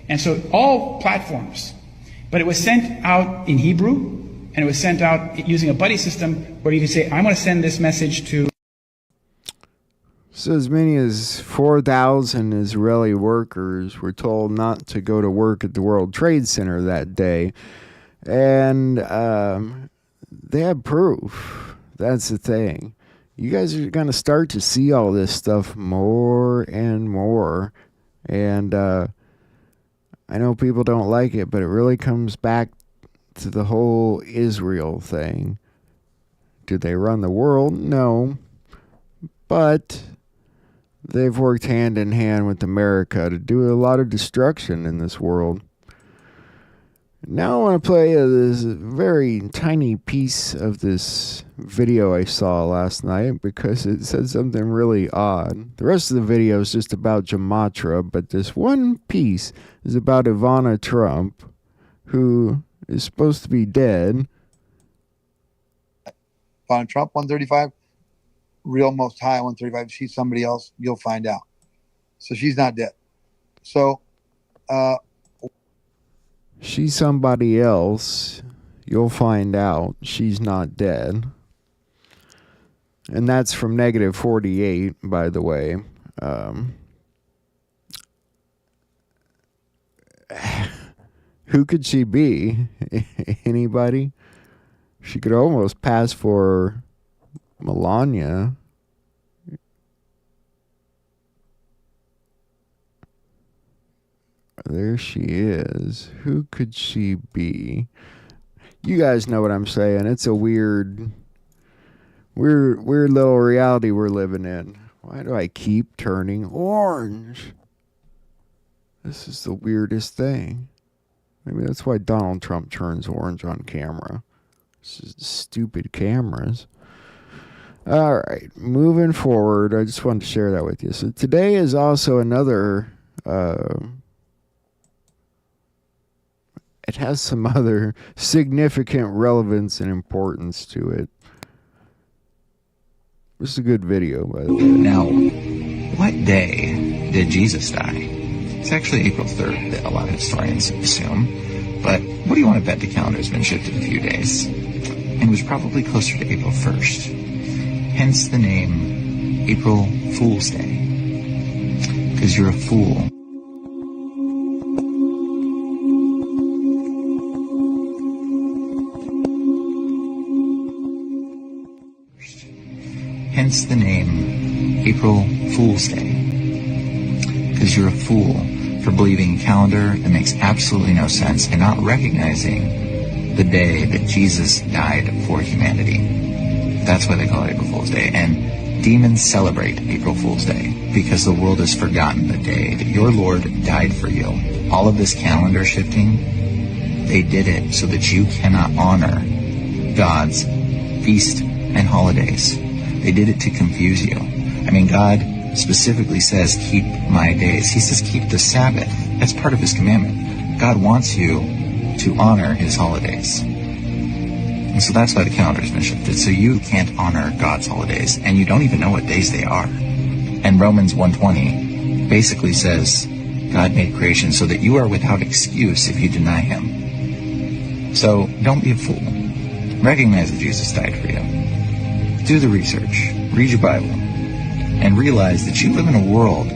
And so all platforms. But it was sent out in Hebrew, and it was sent out using a buddy system where you could say, I'm going to send this message to... So as many as 4,000 Israeli workers were told not to go to work at the World Trade Center that day. And they have proof. That's the thing. You guys are going to start to see all this stuff more and more. And I know people don't like it, but it really comes back to the whole Israel thing. Did they run the world? No. But they've worked hand in hand with America to do a lot of destruction in this world. Now I want to play this very tiny piece of this video I saw last night because it said something really odd. The rest of the video is just about Gematria, but this one piece is about Ivana Trump, who is supposed to be dead. On Trump, 135. Real Most High, 135. She's somebody else. You'll find out. So she's not dead. So, she's somebody else. You'll find out. She's not dead. And that's from negative 48, by the way. Who could she be? Anybody? She could almost pass for Melania. There she is. Who could she be? You guys know what I'm saying. It's a weird little reality we're living in. Why do I keep turning orange? This is the weirdest thing. Maybe that's why Donald Trump turns orange on camera. This is stupid cameras. All right, moving forward. I just wanted to share that with you. So today is also another... it has some other significant relevance and importance to it. This is a good video, by the way. Now, what day did Jesus die? It's actually April 3rd that a lot of historians assume. But what do you want to bet the calendar's been shifted a few days? And it was probably closer to April 1st. Hence the name April Fool's Day. Because you're a fool. Hence the name April Fool's Day. Because you're a fool for believing a calendar that makes absolutely no sense and not recognizing the day that Jesus died for humanity. That's why they call it April Fool's Day. And demons celebrate April Fool's Day because the world has forgotten the day that your Lord died for you. All of this calendar shifting, they did it so that you cannot honor God's feast and holidays. They did it to confuse you. I mean, God specifically says, keep my days. He says, keep the Sabbath. That's part of his commandment. God wants you to honor his holidays. And so that's why the calendar's been shifted. So you can't honor God's holidays, and you don't even know what days they are. And Romans 1:20 basically says, God made creation so that you are without excuse if you deny him. So don't be a fool. Recognize that Jesus died for you. Do the research. Read your Bible. And realize that you live in a world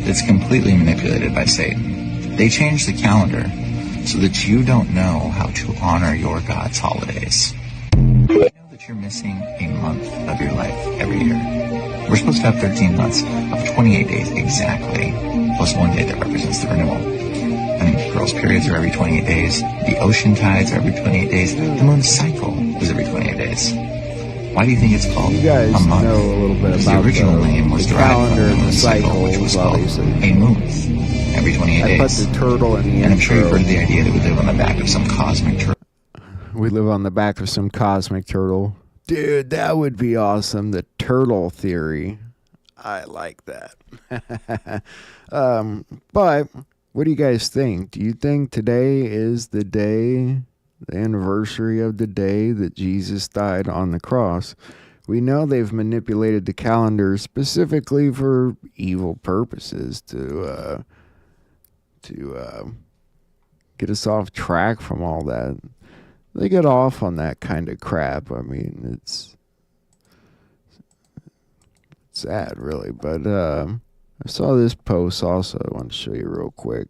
that's completely manipulated by Satan. They changed the calendar so that you don't know how to honor your God's holidays. You know that you're missing a month of your life every year. We're supposed to have 13 months of 28 days exactly, plus one day that represents the renewal. I mean, girls' periods are every 28 days. The ocean tides are every 28 days. The moon's cycle is every 28 days. Why do you think it's called you guys a month? Know a little bit because about the original name was the derived from calendar the and moon the cycle, which was called a moon every 28 days. I put the turtle in the And I'm sure you've intro. heard of the idea that we live on the back of some cosmic turtle. We live on the back of some cosmic turtle. Dude, that would be awesome. The turtle theory. I like that. But what do you guys think? Do you think today is the day, the anniversary of the day that Jesus died on the cross? We know they've manipulated the calendar specifically for evil purposes to get us off track from all that. They get off on that kind of crap. I mean, it's sad, really. But I saw this post also. I want to show you real quick.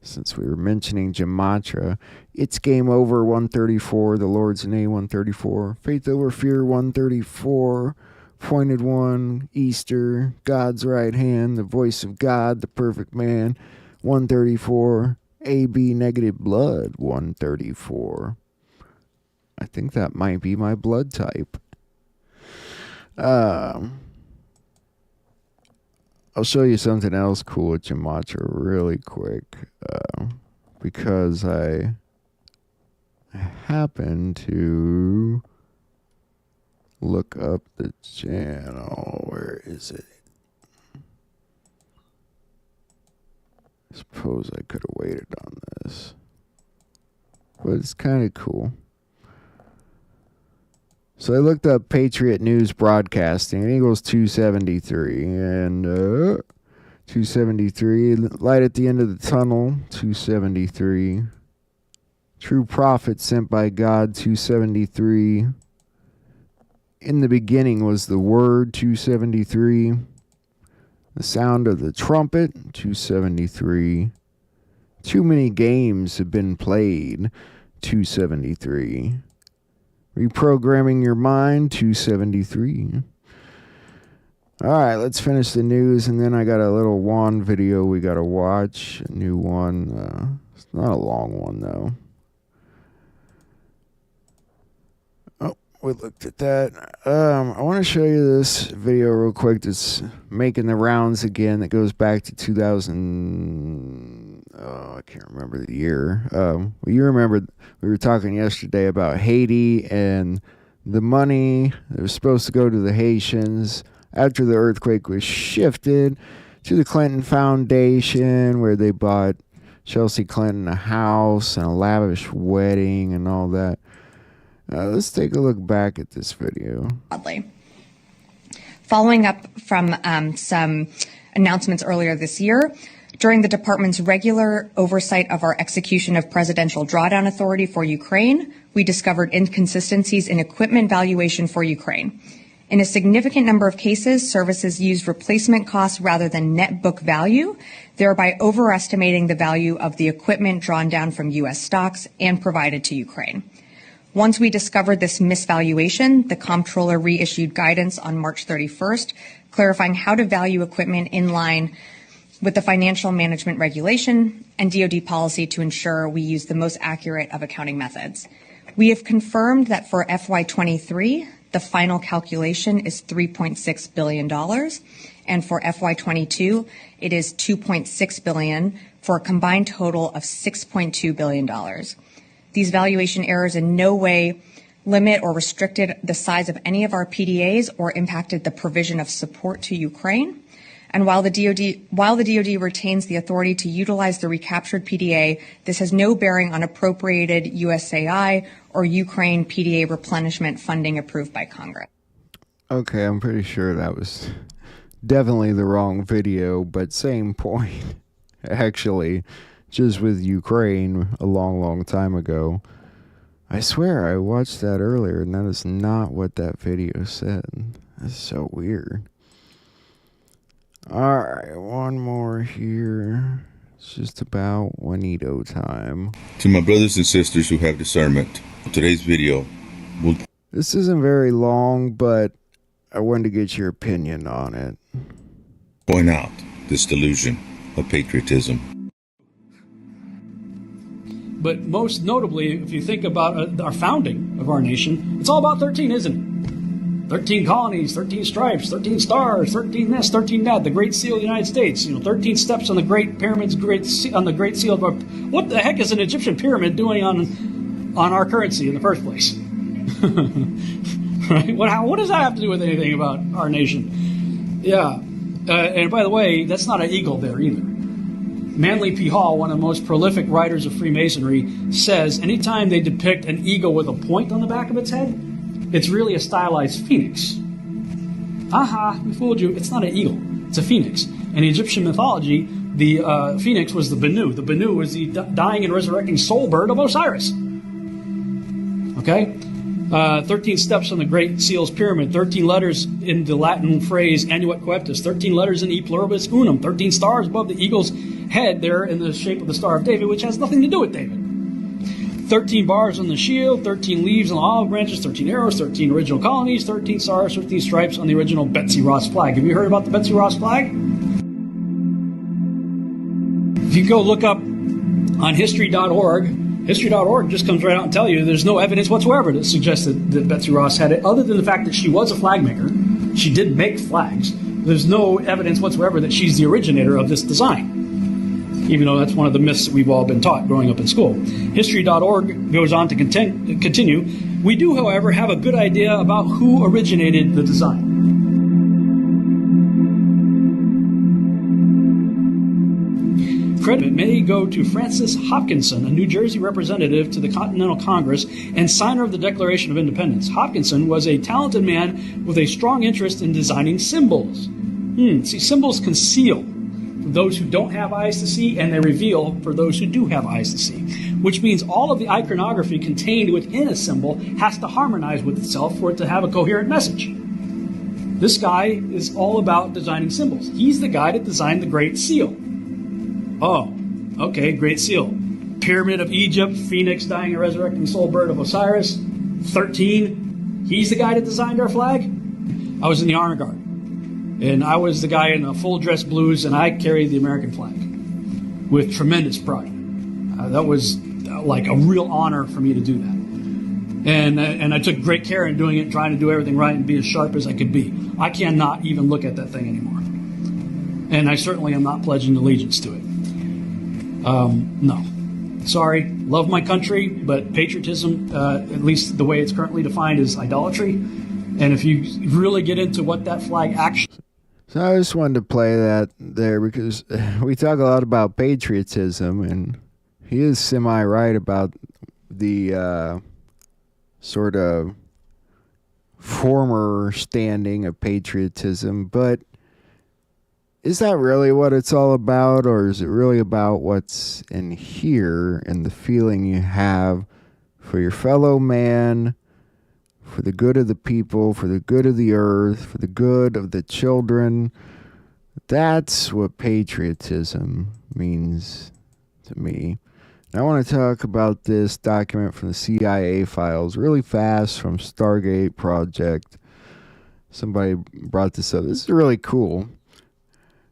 Since we were mentioning Gematria, it's game over 134, the Lord's name 134, faith over fear 134, pointed one, Easter, God's right hand, the voice of God, the perfect man 134, AB negative blood 134. I think that might be my blood type. I'll show you something else cool with Gematria really quick, because I happen to look up the channel. Where is it? I suppose I could have waited on this, but it's kind of cool. So I looked up Patriot News Broadcasting, and it equals 273, and 273, light at the end of the tunnel, 273, true prophet sent by God, 273, In the beginning was the word, 273. The sound of the trumpet, 273. Too many games have been played, 273. Reprogramming your mind, 273. All right, let's finish the news, and then I got a little Juan video we got to watch. A new one. It's not a long one, though. Oh, we looked at that. I want to show you this video real quick that's making the rounds again. That goes back to 2000. Oh, I can't remember the year. Well, you remember we were talking yesterday about Haiti and the money that was supposed to go to the Haitians after the earthquake was shifted to the Clinton Foundation, where they bought Chelsea Clinton a house and a lavish wedding and all that. Let's take a look back at this video. Following up from some announcements earlier this year, during the department's regular oversight of our execution of Presidential Drawdown Authority for Ukraine, we discovered inconsistencies in equipment valuation for Ukraine. In a significant number of cases, services used replacement costs rather than net book value, thereby overestimating the value of the equipment drawn down from U.S. stocks and provided to Ukraine. Once we discovered this misvaluation, the comptroller reissued guidance on March 31st, clarifying how to value equipment in line with the financial management regulation and DoD policy to ensure we use the most accurate of accounting methods. We have confirmed that for FY23, the final calculation is $3.6 billion, and for FY22, it is $2.6 billion, for a combined total of $6.2 billion. These valuation errors in no way limit or restricted the size of any of our PDAs or impacted the provision of support to Ukraine. And while the DoD retains the authority to utilize the recaptured PDA, this has no bearing on appropriated USAI or Ukraine PDA replenishment funding approved by Congress. Okay, I'm pretty sure that was definitely the wrong video, but same point. Actually, just with Ukraine a long, long time ago. I swear I watched that earlier, and that is not what that video said. That's so weird. Alright, one more here. It's just about Juanito time. To my brothers and sisters who have discernment, today's video will... This isn't very long, but I wanted to get your opinion on it. Point out this delusion of patriotism. But most notably, if you think about our founding of our nation, it's all about 13, isn't it? 13 colonies, 13 stripes, 13 stars, 13 this, 13 that, the Great Seal of the United States, 13 steps on the Great Pyramids, on the Great Seal of our... What the heck is an Egyptian pyramid doing on our currency in the first place? Right? What does that have to do with anything about our nation? Yeah. And by the way, that's not an eagle there either. Manly P. Hall, one of the most prolific writers of Freemasonry, says anytime they depict an eagle with a point on the back of its head, it's really a stylized phoenix. Aha, we fooled you. It's not an eagle. It's a phoenix. In Egyptian mythology, the phoenix was the Benu. The Benu was the dying and resurrecting soul bird of Osiris. Okay? 13 steps on the Great Seal's pyramid, 13 letters in the Latin phrase Annuit Coeptus, 13 letters in E Pluribus Unum, 13 stars above the eagle's head there in the shape of the Star of David, which has nothing to do with David. 13 bars on the shield, 13 leaves on the olive branches, 13 arrows, 13 original colonies, 13 stars, 13 stripes on the original Betsy Ross flag. Have you heard about the Betsy Ross flag? If you go look up on history.org, history.org just comes right out and tell you there's no evidence whatsoever that suggests that Betsy Ross had it, other than the fact that she was a flag maker. She did make flags. There's no evidence whatsoever that she's the originator of this design, even though that's one of the myths that we've all been taught growing up in school. History.org goes on to continue. We do, however, have a good idea about who originated the design. Credit may go to Francis Hopkinson, a New Jersey representative to the Continental Congress and signer of the Declaration of Independence. Hopkinson was a talented man with a strong interest in designing symbols. See, symbols conceal. those who don't have eyes to see, and they reveal for those who do have eyes to see, which means all of the iconography contained within a symbol has to harmonize with itself for it to have a coherent message. This guy is all about designing symbols. He's the guy that designed the Great Seal. Oh, okay, Great Seal. Pyramid of Egypt, Phoenix dying and resurrecting soul bird of Osiris, 13. He's the guy that designed our flag. I was in the honor guard, and I was the guy in a full dress blues, and I carried the American flag with tremendous pride. That was like a real honor for me to do that. And I took great care in doing it, trying to do everything right and be as sharp as I could be. I cannot even look at that thing anymore. And I certainly am not pledging allegiance to it. No. Sorry, love my country, but patriotism, at least the way it's currently defined, is idolatry. And if you really get into what that flag actually... So I just wanted to play that there because we talk a lot about patriotism, and he is semi-right about the sort of former standing of patriotism, but is that really what it's all about, or is it really about what's in here and the feeling you have for your fellow man, for the good of the people, for the good of the earth, for the good of the children? That's what patriotism means to me. And I want to talk about this document from the CIA files really fast from Stargate Project. Somebody brought this up. This is really cool.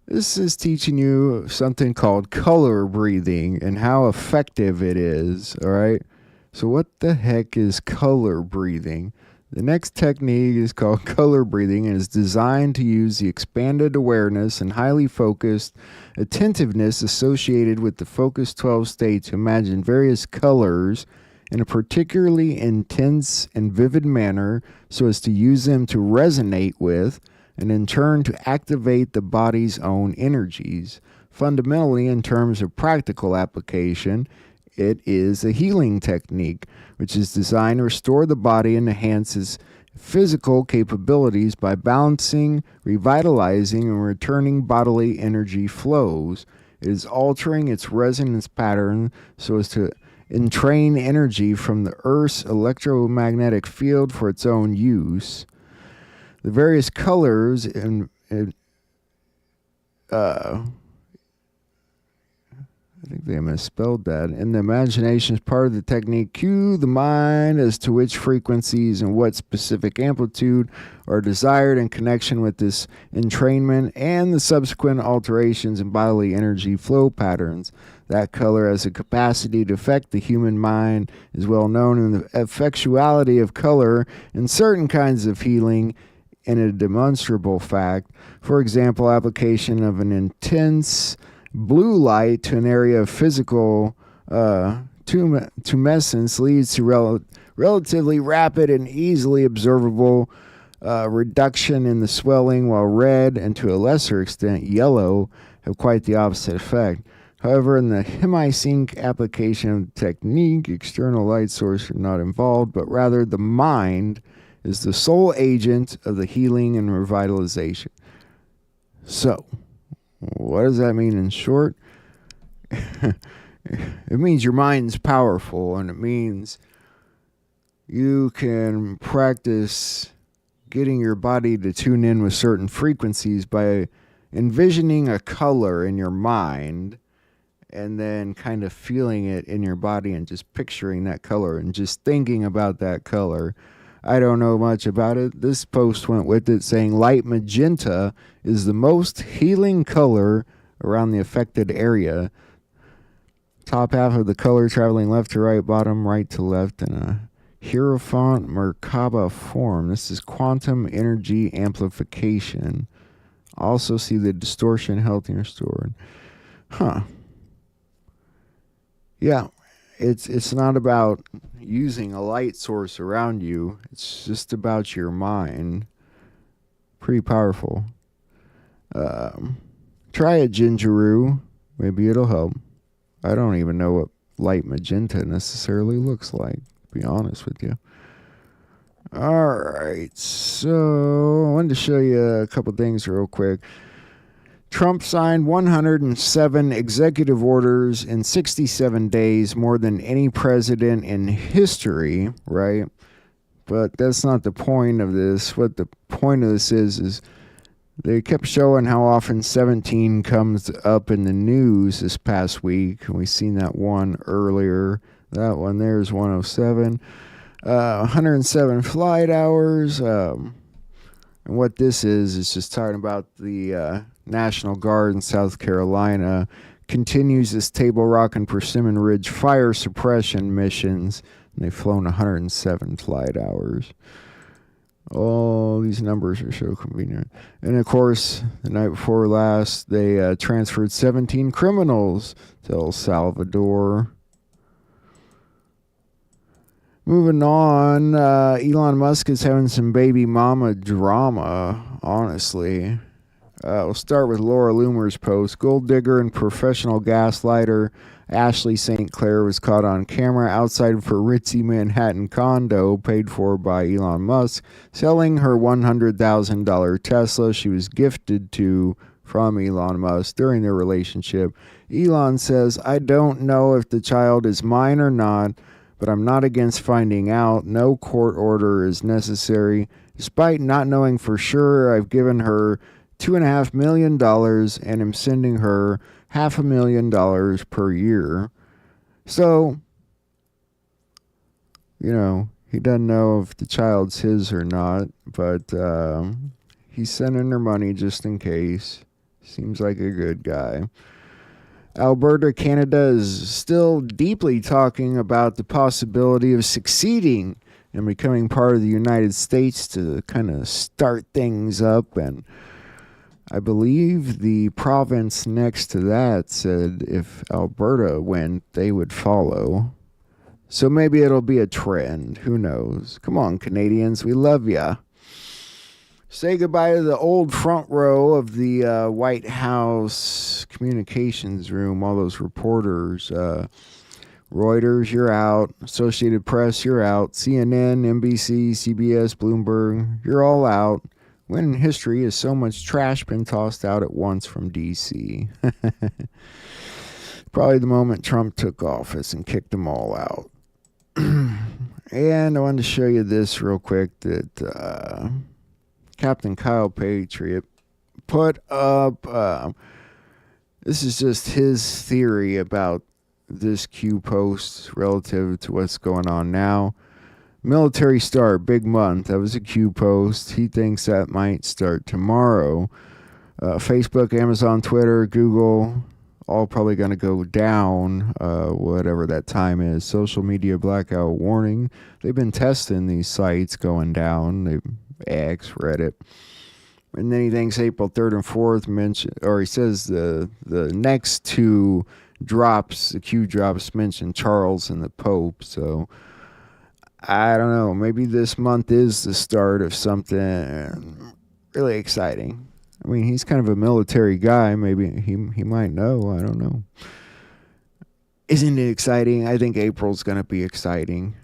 This is teaching you something called color breathing and how effective it is, all right? So what the heck is color breathing? The next technique is called color breathing and is designed to use the expanded awareness and highly focused attentiveness associated with the Focus 12 state to imagine various colors in a particularly intense and vivid manner so as to use them to resonate with and in turn to activate the body's own energies. Fundamentally, in terms of practical application, it is a healing technique, which is designed to restore the body and enhance its physical capabilities by balancing, revitalizing, and returning bodily energy flows. It is altering its resonance pattern so as to entrain energy from the Earth's electromagnetic field for its own use. The various colors I think they misspelled that. And the imagination is part of the technique. Cue the mind as to which frequencies and what specific amplitude are desired in connection with this entrainment and the subsequent alterations in bodily energy flow patterns. That color has a capacity to affect the human mind is well known, and the effectuality of color in certain kinds of healing in a demonstrable fact. For example, application of an intense blue light to an area of physical tumescence leads to relatively rapid and easily observable reduction in the swelling, while red and to a lesser extent yellow have quite the opposite effect. However, in the hemisync application of the technique, external light sources are not involved, but rather the mind is the sole agent of the healing and revitalization. So, what does that mean in short? It means your mind's powerful, and it means you can practice getting your body to tune in with certain frequencies by envisioning a color in your mind and then kind of feeling it in your body and just picturing that color and just thinking about that color. I don't know much about it. This post went with it saying light magenta is the most healing color around the affected area. Top half of the color traveling left to right, bottom right to left in a Hierophant Merkaba form. This is quantum energy amplification. Also see the distortion healthy and restored. Huh. Yeah. It's not about using a light source around you. It's just about your mind. Pretty powerful. Try a gingeroo. Maybe it'll help. I don't even know what light magenta necessarily looks like, to be honest with you. Alright, so I wanted to show you a couple things real quick. Trump signed 107 executive orders in 67 days, more than any president in history, right? But that's not the point of this. What the point of this is they kept showing how often 17 comes up in the news this past week. And we've seen that one earlier. That one there is 107. 107 flight hours. And what this is just talking about the National Guard in South Carolina continues this Table Rock and Persimmon Ridge fire suppression missions. And they've flown 107 flight hours. All these numbers are so convenient. And of course, the night before last, they transferred 17 criminals to El Salvador. Moving on, Elon Musk is having some baby mama drama, honestly. We'll start with Laura Loomer's post. Gold digger and professional gaslighter Ashley St. Clair was caught on camera outside of her ritzy Manhattan condo paid for by Elon Musk, selling her $100,000 Tesla she was gifted to from Elon Musk during their relationship. Elon says, "I don't know if the child is mine or not, but I'm not against finding out. No court order is necessary. Despite not knowing for sure, I've given her $2.5 million and am sending her $500,000 per year." So, you know, he doesn't know if the child's his or not, but he's sending her money just in case. Seems like a good guy. Alberta, Canada is still deeply talking about the possibility of succeeding and becoming part of the United States to kind of start things up. And I believe the province next to that said if Alberta went, they would follow. So maybe it'll be a trend. Who knows? Come on, Canadians. We love ya. Say goodbye to the old front row of the White House communications room. All those reporters. Reuters, you're out. Associated Press, you're out. CNN, NBC, CBS, Bloomberg, you're all out. When in history has so much trash been tossed out at once from D.C.? Probably the moment Trump took office and kicked them all out. And I wanted to show you this real quick that Captain Kyle Patriot put up. This is just his theory about this Q post relative to what's going on now. Military start, big month. That was a Q post. He thinks that might start tomorrow. Facebook, Amazon, Twitter, Google, all probably going to go down, whatever that time is. Social media blackout warning. They've been testing these sites going down. They've X, Reddit. And then he thinks April 3rd and 4th or he says the next two drops, the Q drops mention Charles and the Pope. So I don't know. Maybe this month is the start of something really exciting. I mean, he's kind of a military guy. Maybe he might know. I don't know. Isn't it exciting? I think April's going to be exciting.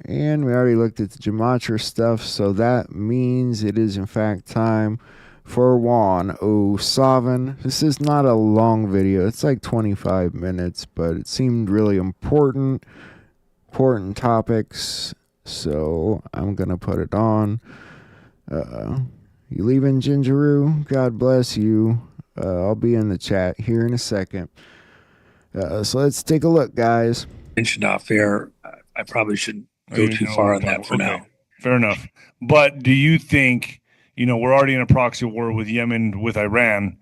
And we already looked at the Gematria stuff, so that means it is in fact time for Juan O'Savin. This is not a long video. It's like 25 minutes, but it seemed really important topics, so I'm going to put it on. You leaving, Gingeroo? God bless you. I'll be in the chat here in a second. So let's take a look, guys. Mentioned off air, I probably shouldn't go too far on that for now. Fair enough. But do you think, we're already in a proxy war with Yemen, with Iran,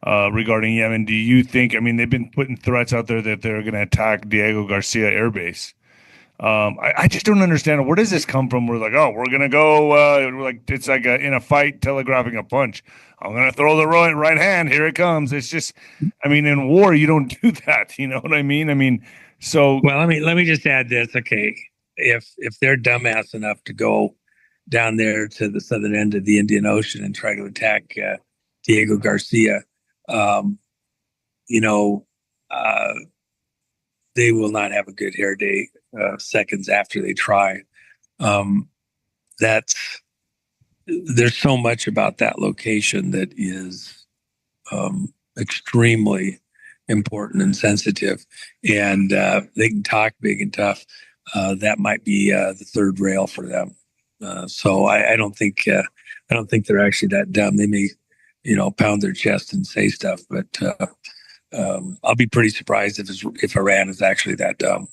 regarding Yemen. Do you think, they've been putting threats out there that they're going to attack Diego Garcia Air Base. I just don't understand. Where does this come from? We're like, we're going to go, it's like in a fight, telegraphing a punch. I'm going to throw the right hand. Here it comes. It's just, in war, you don't do that. You know what I mean? So. Well, let me just add this. Okay. If they're dumbass enough to go down there to the southern end of the Indian Ocean and try to attack Diego Garcia, they will not have a good hair day seconds after they try. There's so much about that location that is extremely important and sensitive, and they can talk big and tough. That might be the third rail for them. So I don't think they're actually that dumb. They may, pound their chest and say stuff, but I'll be pretty surprised if Iran is actually that dumb.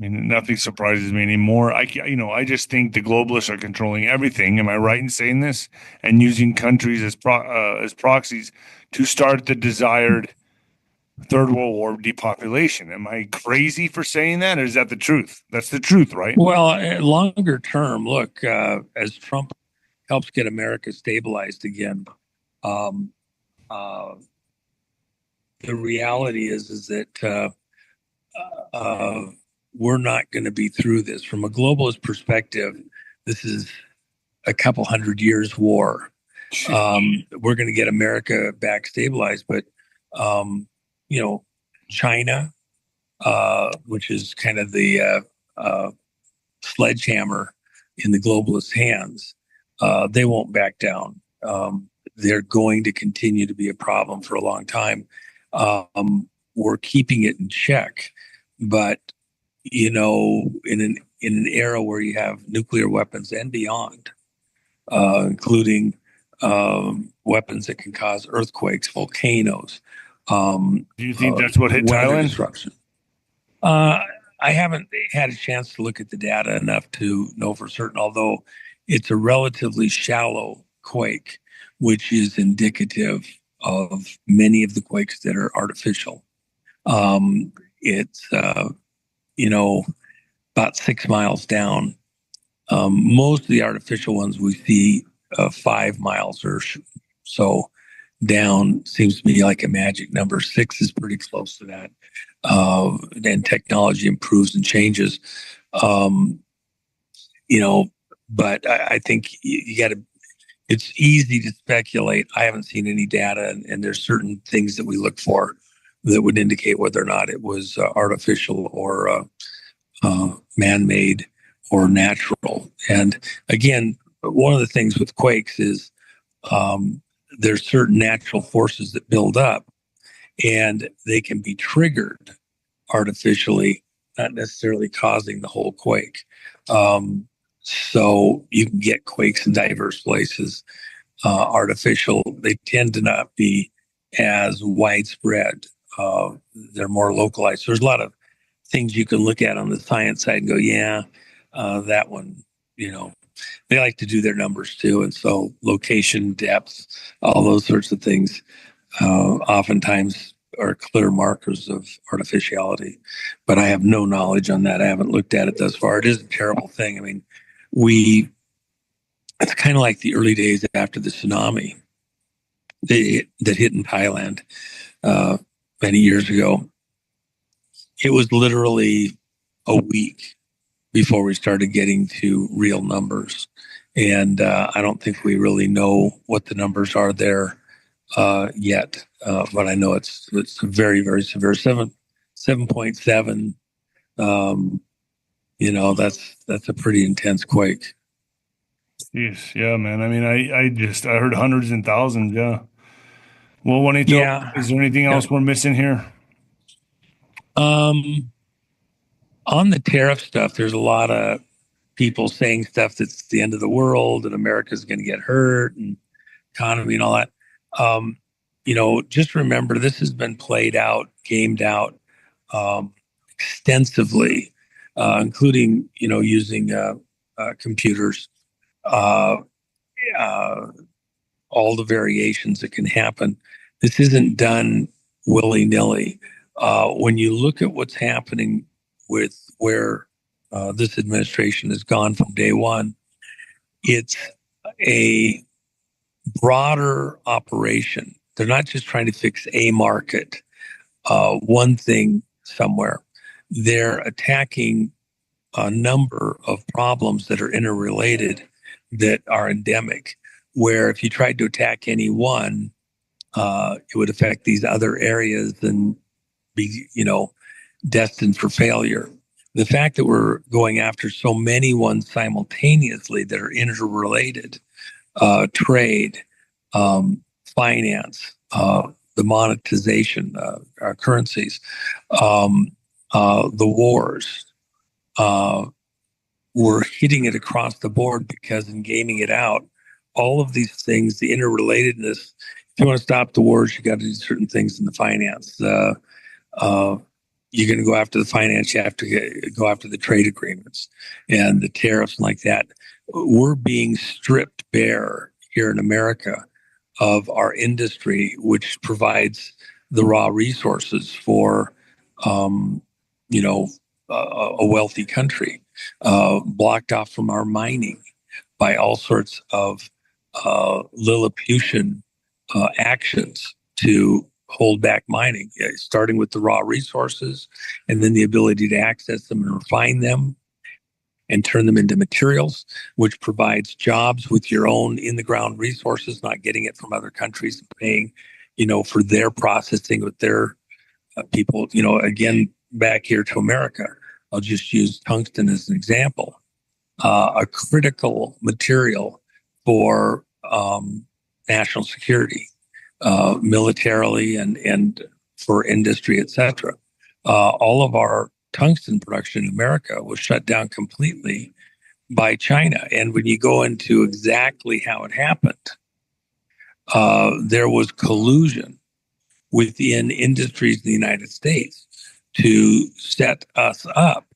I mean, nothing surprises me anymore. I just think the globalists are controlling everything. Am I right in saying this? And using countries as proxies to start the desired Third World War depopulation. Am I crazy for saying that, or is that the truth? That's the truth, right? Well, longer term, look, as Trump helps get America stabilized again, the reality is that we're not going to be through this. From a globalist perspective, this is a couple 100 years war. We're going to get America back stabilized, but China, which is kind of the sledgehammer in the globalist hands, they won't back down. They're going to continue to be a problem for a long time. We're keeping it in check, but in an era where you have nuclear weapons and beyond, including weapons that can cause earthquakes, volcanoes. Do you think that's what hit Thailand? Disruption. I haven't had a chance to look at the data enough to know for certain, although it's a relatively shallow quake, which is indicative of many of the quakes that are artificial. It's about 6 miles down. Most of the artificial ones we see 5 miles or so down seems to be like a magic number. 6 is pretty close to that. And technology improves and changes. But I think you got to, it's easy to speculate. I haven't seen any data, and there's certain things that we look for that would indicate whether or not it was artificial or man-made or natural. And again, one of the things with quakes is there's certain natural forces that build up, and they can be triggered artificially, not necessarily causing the whole quake. So you can get quakes in diverse places. Artificial, they tend to not be as widespread. They're more localized. So there's a lot of things you can look at on the science side and go, yeah, that one, they like to do their numbers too. And so location, depth, all those sorts of things oftentimes are clear markers of artificiality. But I have no knowledge on that. I haven't looked at it thus far. It is a terrible thing. I mean, it's kind of like the early days after the tsunami that hit in Thailand many years ago. It was literally a week before we started getting to real numbers. And I don't think we really know what the numbers are there yet. But I know it's very, very severe. 7.7, that's a pretty intense quake. Yes, yeah, man. I mean, I heard hundreds and thousands, yeah. Well, Juanito, is there anything else we're missing here? On the tariff stuff, there's a lot of people saying stuff that's the end of the world and America's going to get hurt and economy and all that. Just remember, this has been played out, gamed out extensively, including, using computers, all the variations that can happen. This isn't done willy-nilly. When you look at what's happening with where this administration has gone from day one, it's a broader operation. They're not just trying to fix a market, one thing somewhere. They're attacking a number of problems that are interrelated, that are endemic, where if you tried to attack any one, it would affect these other areas and be, destined for failure. The fact that we're going after so many ones simultaneously that are interrelated, trade, finance, the monetization, our currencies, the wars. We're hitting it across the board because in gaming it out, all of these things, the interrelatedness. If you want to stop the wars, you got to do certain things in the finance. You're going to go after the finance. You have to go after the trade agreements and the tariffs and like that. We're being stripped bare here in America of our industry, which provides the raw resources for, a wealthy country, blocked off from our mining by all sorts of Lilliputian actions to hold back mining, starting with the raw resources and then the ability to access them and refine them and turn them into materials, which provides jobs with your own in-the-ground resources, not getting it from other countries and paying, for their processing with their people. Again, back here to America, I'll just use tungsten as an example, a critical material for national security, militarily and for industry, etc. All of our tungsten production in America was shut down completely by China. And when you go into exactly how it happened, there was collusion within industries in the United States to set us up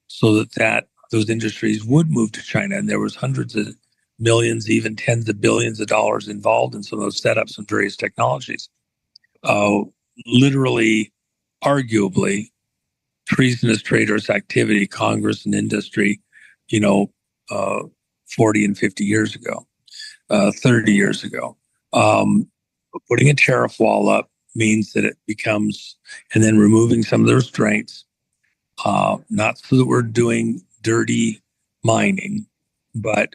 so that those industries would move to China. And there was hundreds of millions, even tens of billions of dollars involved in some of those setups and various technologies. Literally, arguably, treasonous traitorous activity, Congress and industry, 40 and 50 years ago, 30 years ago. Putting a tariff wall up means that it becomes, and then removing some of the restraints, not so that we're doing dirty mining, but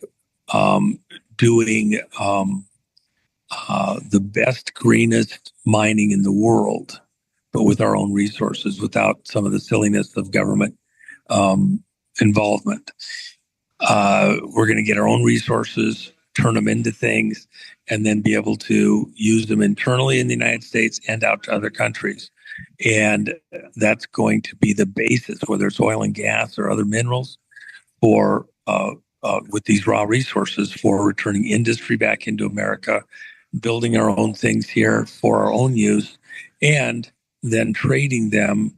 doing the best, greenest mining in the world, but with our own resources, without some of the silliness of government involvement. We're going to get our own resources, turn them into things, and then be able to use them internally in the United States and out to other countries. And that's going to be the basis, whether it's oil and gas or other minerals, for with these raw resources, for returning industry back into America, building our own things here for our own use, and then trading them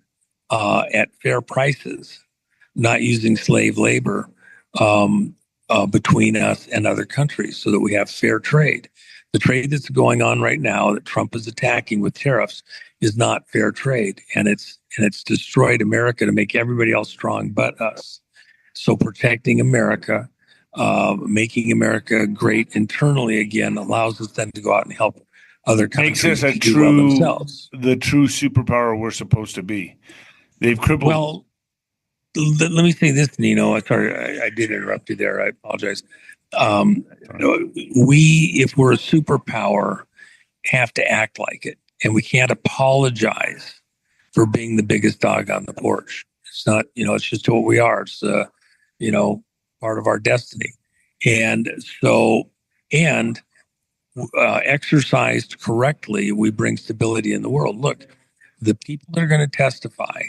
at fair prices, not using slave labor between us and other countries, so that we have fair trade. The trade that's going on right now that Trump is attacking with tariffs is not fair trade, and it's destroyed America to make everybody else strong but us. So protecting America, making America great internally again, allows us then to go out and help other countries makes us do well themselves. The true superpower we're supposed to be. They've crippled. Well, let me say this, Nino. Sorry, I did interrupt you there. I apologize. We, if we're a superpower, have to act like it, and we can't apologize for being the biggest dog on the porch. It's not, it's just what we are. It's, part of our destiny. And so, exercised correctly, we bring stability in the world. Look, the people that are going to testify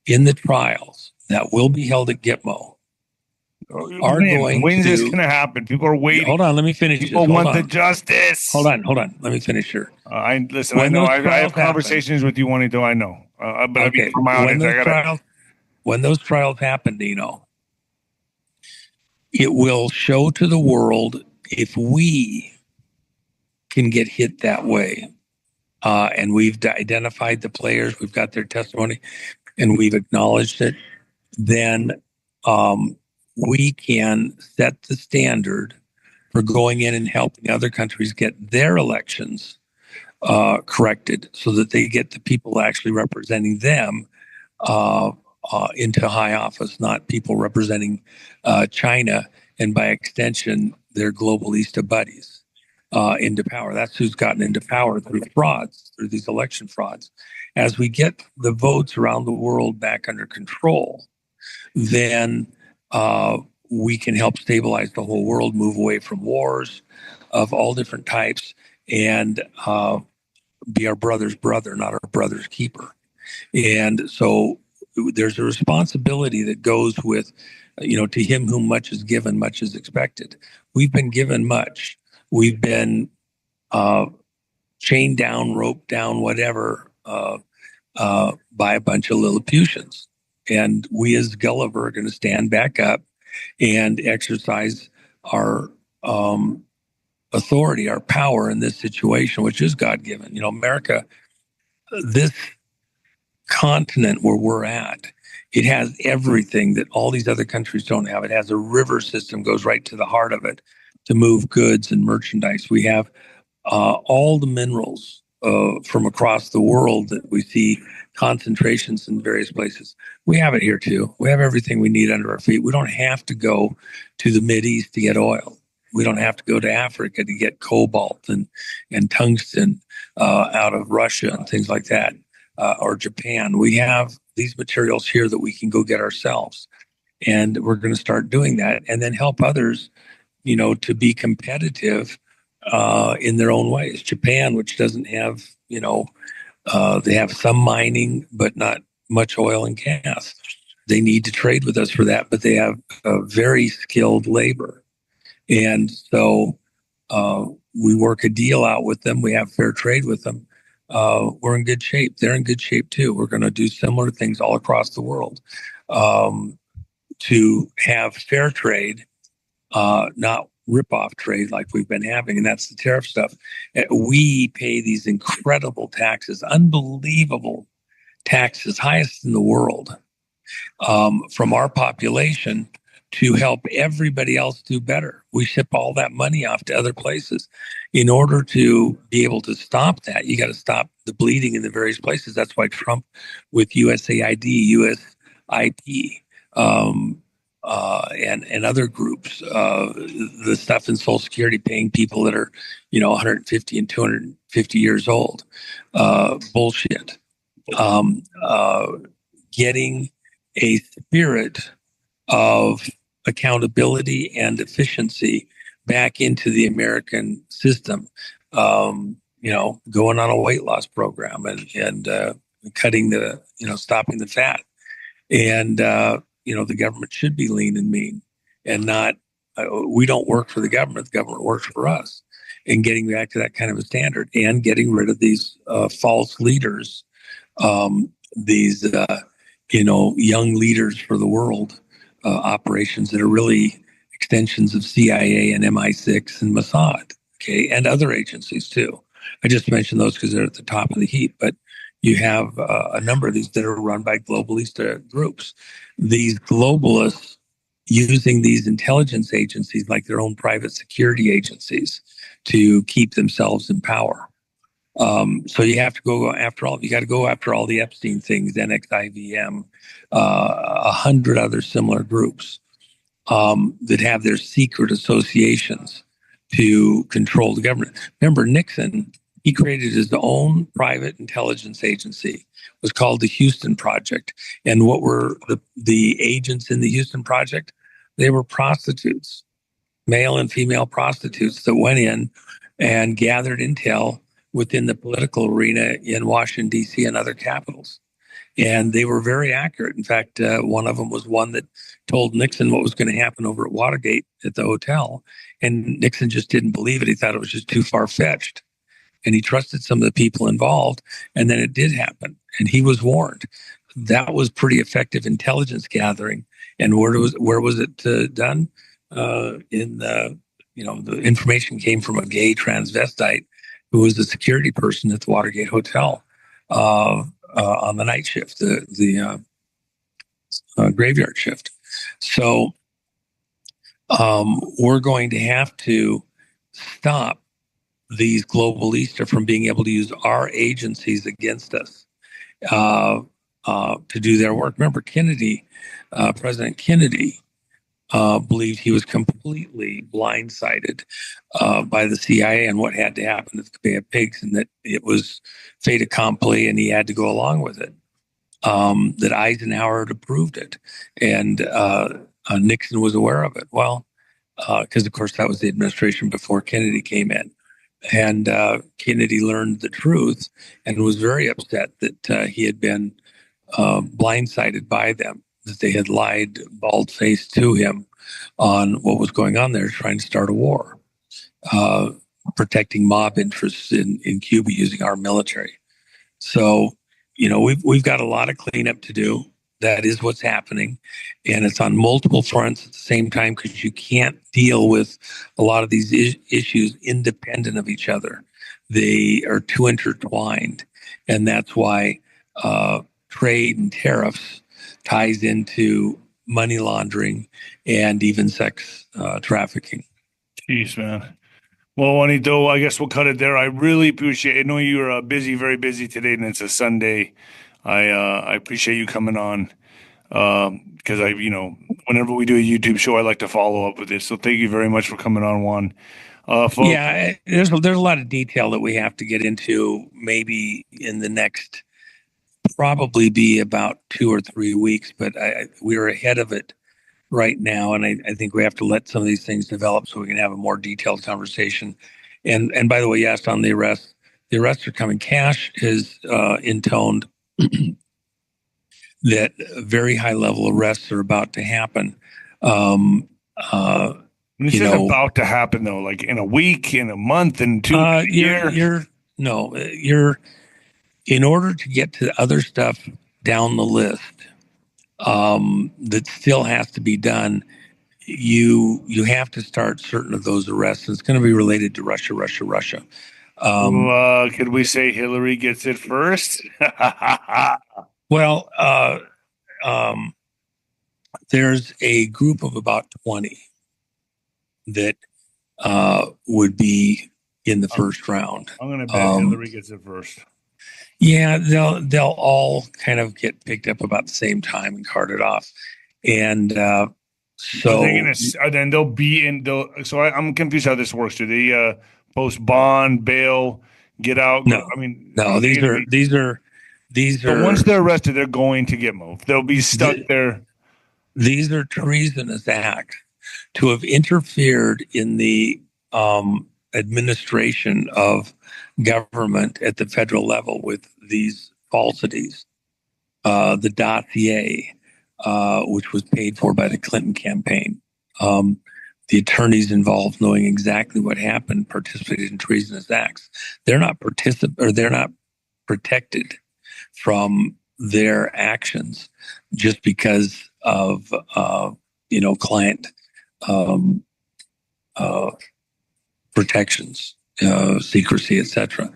in the trials that will be held at Gitmo are going when's to... this going to happen? People are waiting. Hold on, let me finish. People want the justice. Hold on. Let me finish here. I know. I have conversations with you, Juanito. I know. But okay. For my audience, when those trials happen, it will show to the world if we can get hit that way. And we've identified the players, we've got their testimony, and we've acknowledged it, then we can set the standard for going in and helping other countries get their elections corrected, so that they get the people actually representing them into high office, not people representing China and by extension their globalista buddies into power. That's who's gotten into power through frauds, through these election frauds. As we get the votes around the world back under control, then we can help stabilize the whole world, move away from wars of all different types, and be our brother's brother, not our brother's keeper. And so there's a responsibility that goes with, to him whom much is given, much is expected. We've been given much. We've been chained down, roped down, whatever, by a bunch of Lilliputians. And we as Gulliver are going to stand back up and exercise our authority, our power in this situation, which is God-given. America, this continent where we're at, it has everything that all these other countries don't have. It has a river system, goes right to the heart of it to move goods and merchandise. We have all the minerals from across the world that we see concentrations in various places. We have it here too. We have everything we need under our feet. We don't have to go to the Mideast to get oil. We don't have to go to Africa to get cobalt and tungsten out of Russia and things like that, or Japan. We have these materials here that we can go get ourselves. And we're going to start doing that and then help others, to be competitive in their own ways. Japan, which doesn't have, they have some mining, but not much oil and gas. They need to trade with us for that, but they have very skilled labor. And so we work a deal out with them. We have fair trade with them. We're in good shape. They're in good shape too. We're going to do similar things all across the world to have fair trade, not rip-off trade like we've been having, and that's the tariff stuff. We pay these incredible taxes, unbelievable taxes, highest in the world, from our population to help everybody else do better. We ship all that money off to other places. In order to be able to stop that, you got to stop the bleeding in the various places. That's why Trump with USAID, USIP, and other groups, the stuff in Social Security paying people that are, 150 and 250 years old, bullshit. Getting a spirit of accountability and efficiency back into the American system, going on a weight loss program and cutting stopping the fat. And, the government should be lean and mean and not, we don't work for the government works for us, and getting back to that kind of a standard and getting rid of these false leaders, these, young leaders for the world operations that are really extensions of CIA and MI6 and Mossad, okay, and other agencies too. I just mentioned those because they're at the top of the heap, but you have a number of these that are run by globalist groups. These globalists using these intelligence agencies like their own private security agencies to keep themselves in power. So you have to go after all. You got to go after all the Epstein things, NXIVM, 100 other similar groups that have their secret associations to control the government. Remember, Nixon, he created his own private intelligence agency. It was called the Houston Project. And what were the agents in the Houston Project? They were prostitutes, male and female prostitutes that went in and gathered intel within the political arena in Washington, D.C. and other capitals. And they were very accurate. In fact, one of them was one that told Nixon what was going to happen over at Watergate at the hotel. And Nixon just didn't believe it. He thought it was just too far-fetched. And he trusted some of the people involved. And then it did happen. And he was warned. That was pretty effective intelligence gathering. And where was it done? The information came from a gay transvestite who was the security person at the Watergate Hotel on the night shift, the graveyard shift. So we're going to have to stop these globalists from being able to use our agencies against us to do their work. Remember, Kennedy, President Kennedy, believed he was completely blindsided by the CIA and what had to happen at the Bay of Pigs, and that it was fait accompli and he had to go along with it. That Eisenhower had approved it, and Nixon was aware of it. Well, because of course that was the administration before Kennedy came in. Kennedy learned the truth and was very upset that he had been blindsided by them, that they had lied bald-faced to him on what was going on there, trying to start a war, protecting mob interests in Cuba using our military. So, we've got a lot of cleanup to do. That is what's happening. And it's on multiple fronts at the same time, because you can't deal with a lot of these issues independent of each other. They are too intertwined. And that's why trade and tariffs ties into money laundering and even sex trafficking. Jeez, man. Well, Juanito, I guess we'll cut it there. I really appreciate it. I know you're busy, very busy today, and it's a Sunday. I appreciate you coming on because whenever we do a YouTube show, I like to follow up with this. So thank you very much for coming on, Juan. Folks, yeah, there's a lot of detail that we have to get into. Maybe in the next, probably be about 2 or 3 weeks, but we're ahead of it right now, and I think we have to let some of these things develop so we can have a more detailed conversation. And by the way, you asked on the arrests. The arrests are coming. Cash is intoned that very high level arrests are about to happen. When you say about to happen, though, like in a week, in a month, in 2 years? You're in order to get to other stuff down the list that still has to be done. You have to start certain of those arrests. And it's going to be related to Russia. Could we say Hillary gets it first? Well, there's a group of about 20 that would be in the first round. I'm going to bet Hillary gets it first. Yeah, they'll all kind of get picked up about the same time and carted off, and so then they'll be in. So I'm confused how this works. Do they post bond, bail, get out? No, these are. But once they're arrested, they're going to get moved. They'll be stuck there. These are treasonous acts to have interfered in the administration of government at the federal level with these falsities. The dossier, which was paid for by the Clinton campaign. The attorneys involved, knowing exactly what happened, participated in treasonous acts. They're not protected from their actions just because of client protections, secrecy, etc.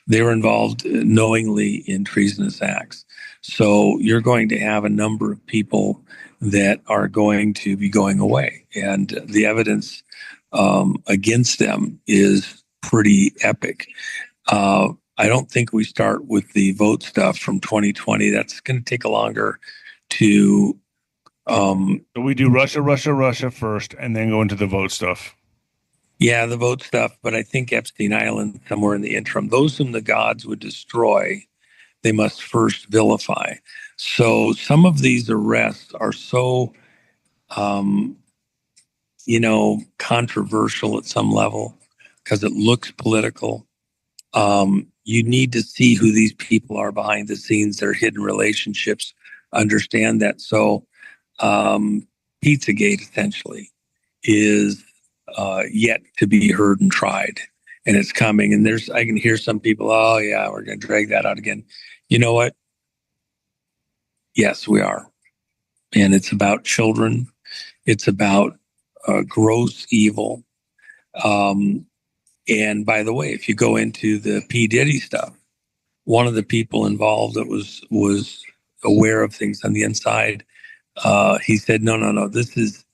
They were involved knowingly in treasonous acts. So you're going to have a number of people that are going to be going away, and the evidence against them is pretty epic. I don't think we start with the vote stuff from 2020. That's going to take a longer to. So we do Russia first, and then go into the vote stuff. Yeah, the vote stuff, but I think Epstein Island somewhere in the interim. Those whom the gods would destroy, they must first vilify. So some of these arrests are so, controversial at some level because it looks political. You need to see who these people are behind the scenes, their hidden relationships, understand that. So Pizzagate essentially is yet to be heard and tried, and it's coming. And I can hear some people, oh yeah, we're going to drag that out again. You know what? Yes, we are. And it's about children. It's about gross evil. And by the way, if you go into the P. Diddy stuff, one of the people involved that was aware of things on the inside, he said, no, this is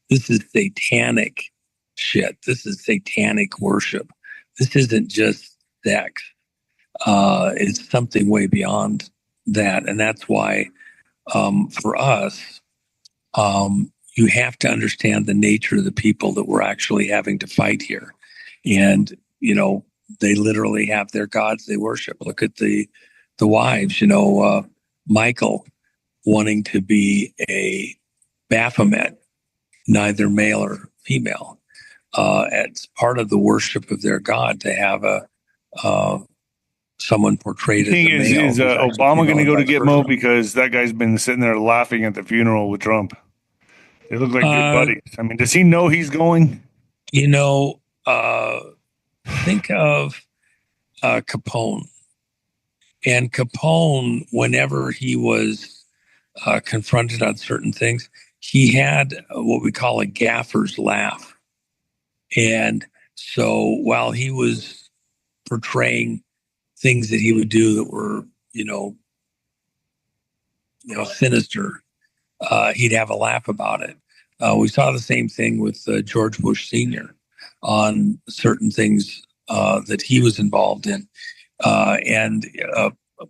satanic shit. This is satanic worship. This isn't just sex. It's something way beyond that. And that's why for us, you have to understand the nature of the people that we're actually having to fight here. And, they literally have their gods they worship. Look at the wives, Michael wanting to be a Baphomet, neither male or female. It's part of the worship of their God to have someone portrayed as a male. Is Obama going to go to Gitmo because that guy's been sitting there laughing at the funeral with Trump? They look like good buddies. I mean, does he know he's going? You know, think of Capone. And Capone, whenever he was confronted on certain things, he had what we call a gaffer's laugh. And so while he was portraying things that he would do that were, sinister, he'd have a laugh about it. We saw the same thing with George Bush Sr. on certain things that he was involved in. And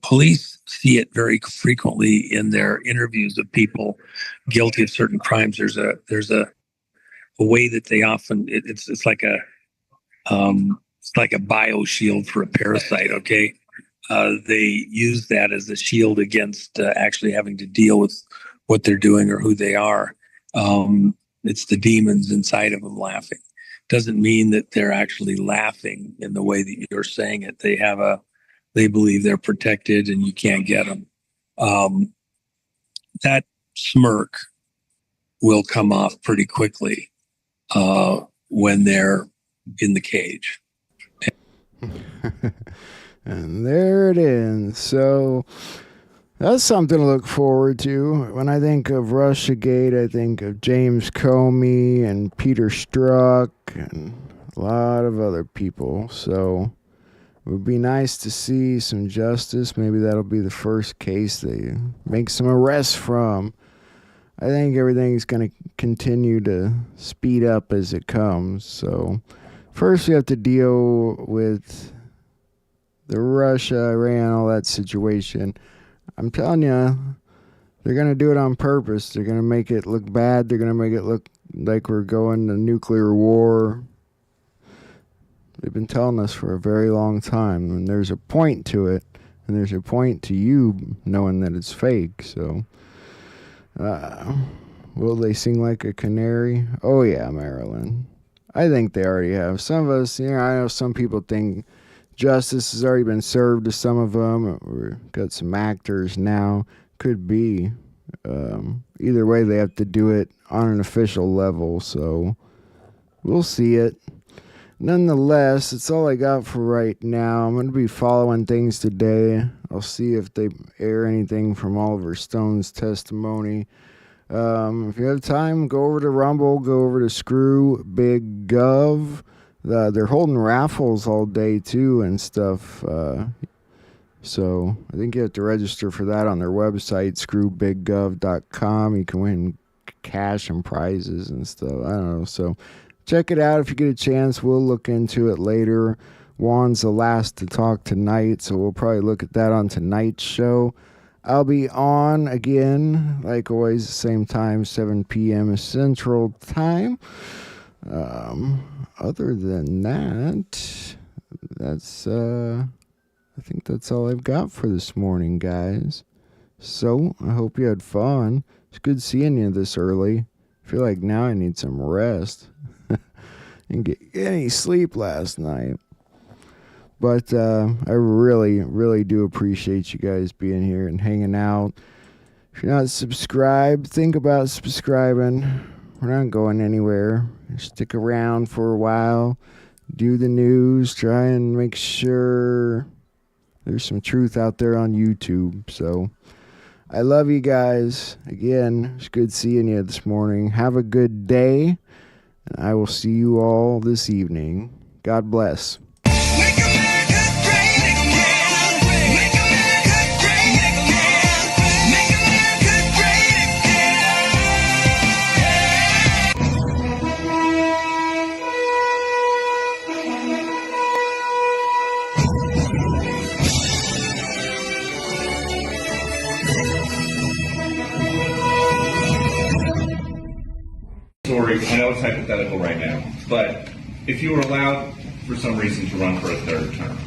police see it very frequently in their interviews of people guilty of certain crimes. There's a way that they often it's like a bio shield for a parasite. Okay, they use that as a shield against actually having to deal with what they're doing or who they are. It's the demons inside of them laughing. Doesn't mean that they're actually laughing in the way that you're saying it. They believe they're protected and you can't get them. That smirk will come off pretty quickly when they're in the cage. And there it is. So that's something to look forward to. When I think of Russiagate, I think of James Comey and Peter Strzok and a lot of other people. So it would be nice to see some justice. Maybe that'll be the first case they make some arrests from. I think everything's going to continue to speed up as it comes. So first we have to deal with the Russia, Iran, all that situation. I'm telling you, they're going to do it on purpose. They're going to make it look bad. They're going to make it look like we're going to nuclear war. They've been telling us for a very long time, and there's a point to it, and there's a point to you knowing that it's fake. So, will they sing like a canary? Oh yeah, Marilyn. I think they already have. Some of us, I know some people think justice has already been served to some of them. We've got some actors now. Could be. Either way, they have to do it on an official level, so we'll see it. Nonetheless, it's all I got for right now. I'm going to be following things today. I'll see if they air anything from Oliver Stone's testimony. If you have time, go over to Rumble, go over to Screw Big Gov. They're holding raffles all day too and stuff. So I think you have to register for that on their website, screwbiggov.com. You can win cash and prizes and stuff. I don't know. So check it out if you get a chance. We'll look into it later. Juan's the last to talk tonight, so we'll probably look at that on tonight's show. I'll be on again, like always, the same time, 7 p.m. Central Time. Other than that, that's I think that's all I've got for this morning, guys. So I hope you had fun. It's good seeing you this early. I feel like now I need some rest. Didn't get any sleep last night. But I really, really do appreciate you guys being here and hanging out. If you're not subscribed, think about subscribing. We're not going anywhere. Stick around for a while. Do the news. Try and make sure there's some truth out there on YouTube. So I love you guys. Again, it's good seeing you this morning. Have a good day. And I will see you all this evening. God bless. I know it's hypothetical right now, but if you were allowed for some reason to run for a third term,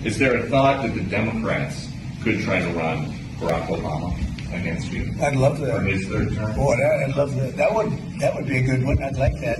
is there a thought that the Democrats could try to run Barack Obama against you? I'd love that. For his third term? Boy, I'd love that. That would be a good one. I'd like that.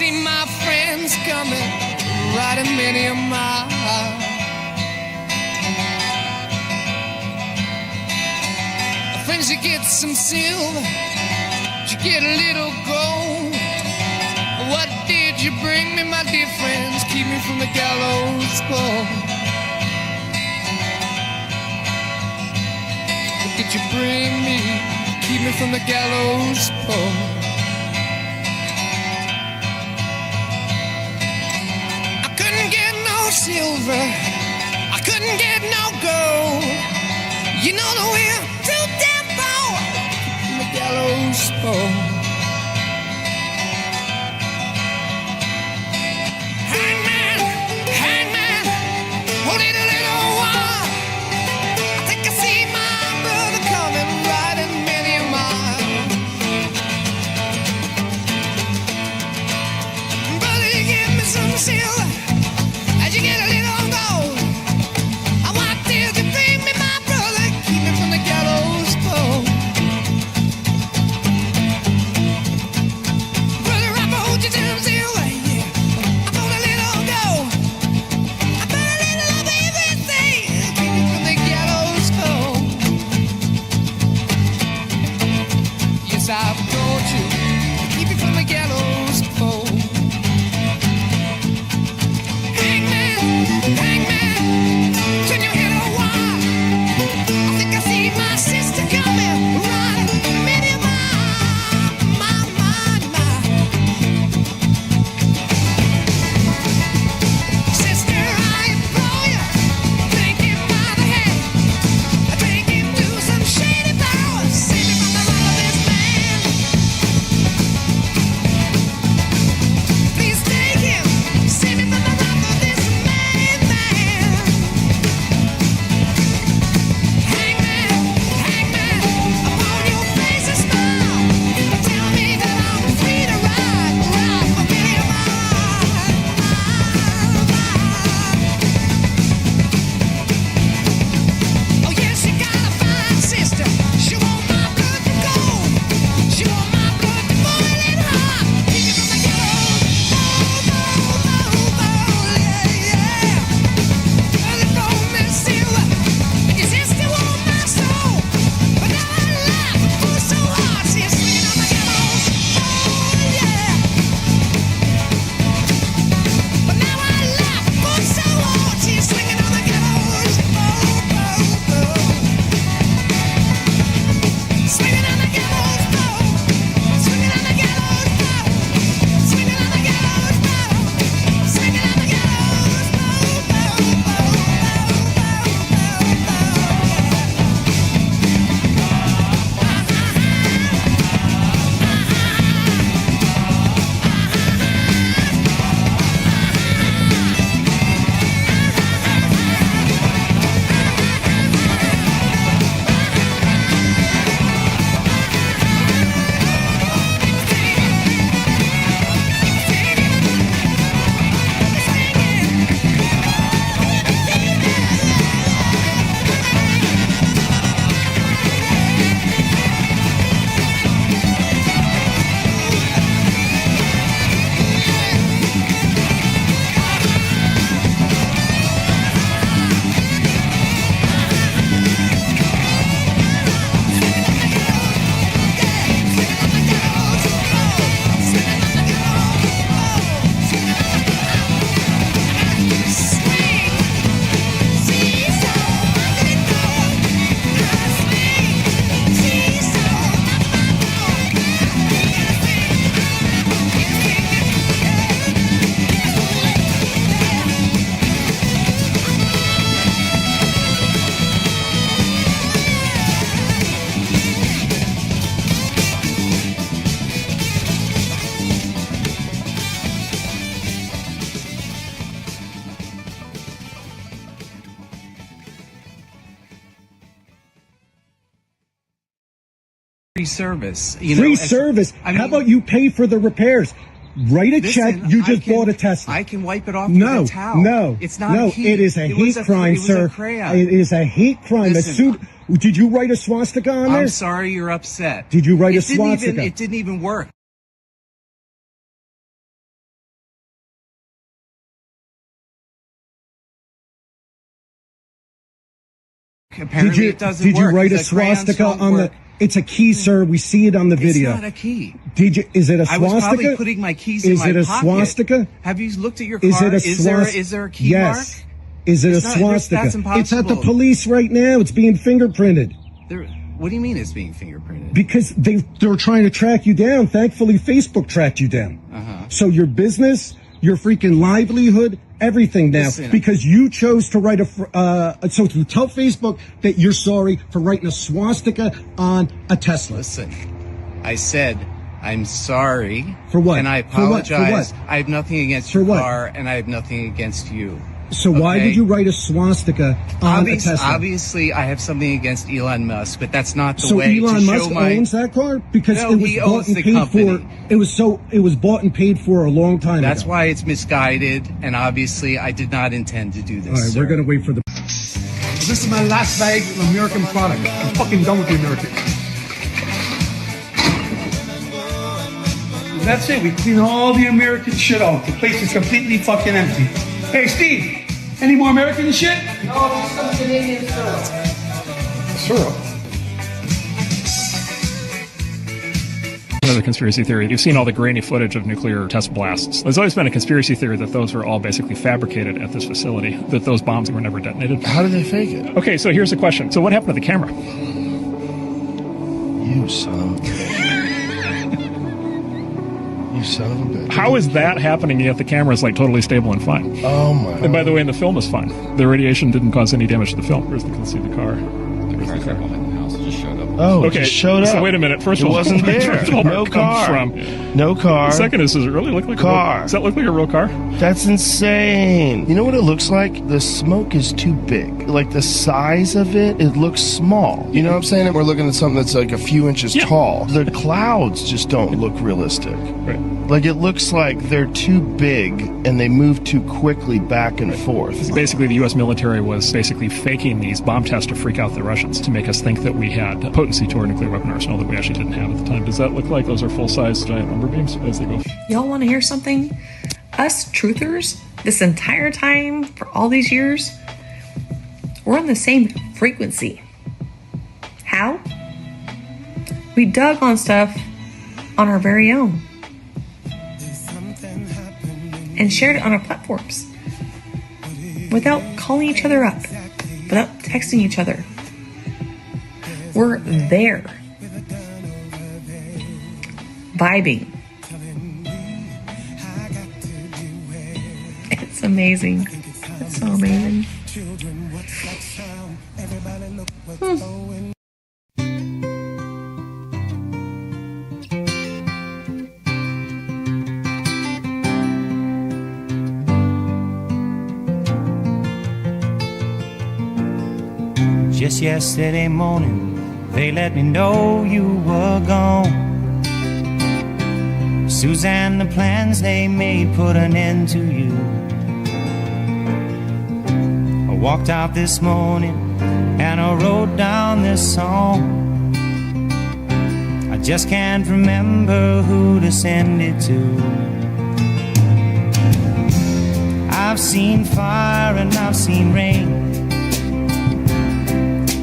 see my friends coming, riding many a mile. Friends, you get some silver, you get a little gold. What did you bring me, my dear friends? Keep me from the gallows pole. What did you bring me? Keep me from the gallows pole. Silver, I couldn't get no gold. You know that we're too damn poor from the gallows pole. Hangman, hangman, hold it a little while. I think I see my brother coming, riding many a mile. Brother, you give me some silver. You get a little gold. What did you bring me, my brother? Keep me from the gallows pole. free service. Free service? How about you pay for the repairs? Write a check. You just bought a Tesla. I can wipe it off with a towel. No. It's not a key. It is a hate crime, sir. It is a hate crime. Did you write a swastika on there? I'm sorry you're upset. Did you write a swastika? It didn't even work. Apparently it doesn't work. Did you write a swastika on the... It's a key, sir. We see it on the video. It's not a key. Is it a swastika? I was probably putting my keys in my pocket. Is it a swastika? Have you looked at your car? Is there a key mark? Yes. Is it a swastika? That's impossible. It's at the police right now. It's being fingerprinted. What do you mean it's being fingerprinted? Because they're trying to track you down. Thankfully, Facebook tracked you down. So your business, your freaking livelihood, everything now, because you chose to write so to tell Facebook that you're sorry for writing a swastika on a Tesla. Listen, I said I'm sorry. For what? And I apologize. For what? I have nothing against your car, and I have nothing against you. So why did you write a swastika on a Tesla? Obviously, I have something against Elon Musk, but that's not the so way Elon to show Musk owns that car because No, it was he bought owns and the paid company. for. It was bought and paid for a long time That's ago. why it's misguided, and obviously, I did not intend to do this. All right, we're gonna wait for the. This is my last bag of American product. I'm fucking done with the Americans. That's it. We clean all the American shit off. The place is completely fucking empty. Hey, Steve, any more American shit? No, just some Canadian syrup. Syrup? Another conspiracy theory. You've seen all the grainy footage of nuclear test blasts. There's always been a conspiracy theory that those were all basically fabricated at this facility, that those bombs were never detonated. How did they fake it? Okay, so here's the question. So what happened to the camera? You son of a bitch. You son of a bitch. How is that happening yet the camera is like totally stable and fine? Oh my. And by the way, and the film is fine. The radiation didn't cause any damage to the film. Let's see the car. Oh, okay. It just showed up. So wait a minute. First it of all, wasn't there. No car. No car. The second is, does it really look like car? Does that look like a real car? That's insane. You know what it looks like? The smoke is too big. Like the size of it, it looks small. You know what I'm saying? We're looking at something that's like a few inches tall. The clouds just don't look realistic. Right. Like it looks like they're too big and they move too quickly back and forth. Basically, the U.S. military was basically faking these bomb tests to freak out the Russians, to make us think that we had potency to our nuclear weapon arsenal that we actually didn't have at the time. Does that look like those are full-size giant lumber beams as they go? Y'all want to hear something? Us truthers, this entire time, for all these years, we're on the same frequency. How? We dug on stuff on our very own and shared it on our platforms without calling each other up, without texting each other. We're there, vibing. It's amazing. It's so amazing. Just yesterday morning, they let me know you were gone. Suzanne, the plans they made put an end to you. I walked out this morning and I wrote down this song. I just can't remember who to send it to. I've seen fire and I've seen rain.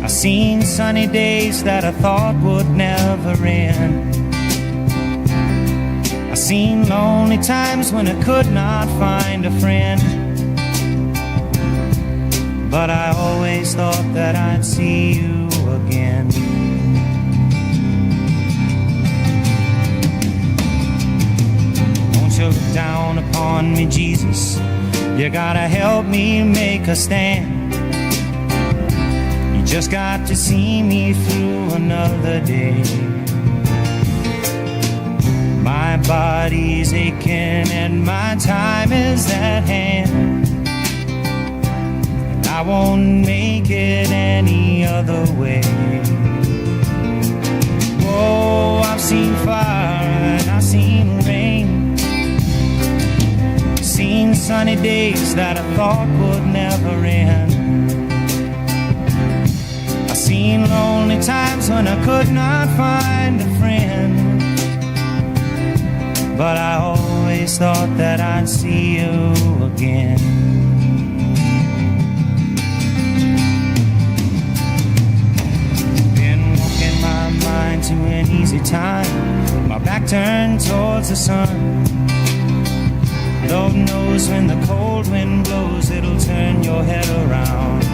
I've seen sunny days that I thought would never end. I've seen lonely times when I could not find a friend. But I always thought that I'd see you again. Won't you look down upon me, Jesus? You gotta help me make a stand. Just got to see me through another day. My body's aching and my time is at hand. And I won't make it any other way. Whoa. Oh, I've seen fire and I've seen rain, seen sunny days that I thought would never end. I've seen lonely times when I could not find a friend, but I always thought that I'd see you again. Been walking my mind to an easy time, my back turned towards the sun. Lord knows when the cold wind blows, it'll turn your head around.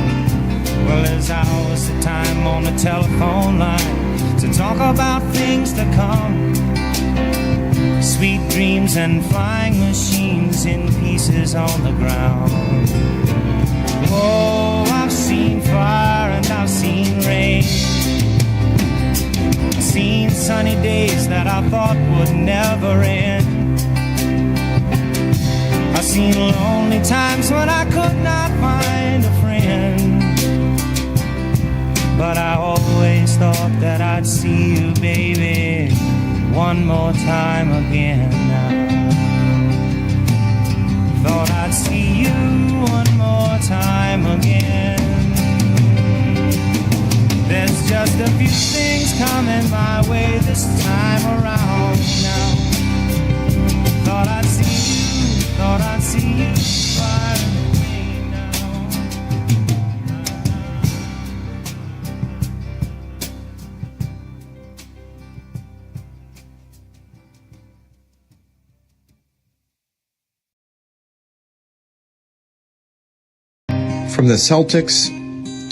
Well, there's hours of time on the telephone line to talk about things to come. Sweet dreams and flying machines in pieces on the ground. Oh, I've seen fire and I've seen rain, I've seen sunny days that I thought would never end. I've seen lonely times when I could not find a friend, but I always thought that I'd see you, baby, one more time again now. Thought I'd see you one more time again. There's just a few things coming my way this time around now. Thought I'd see you, thought I'd see you far away now. From the Celtics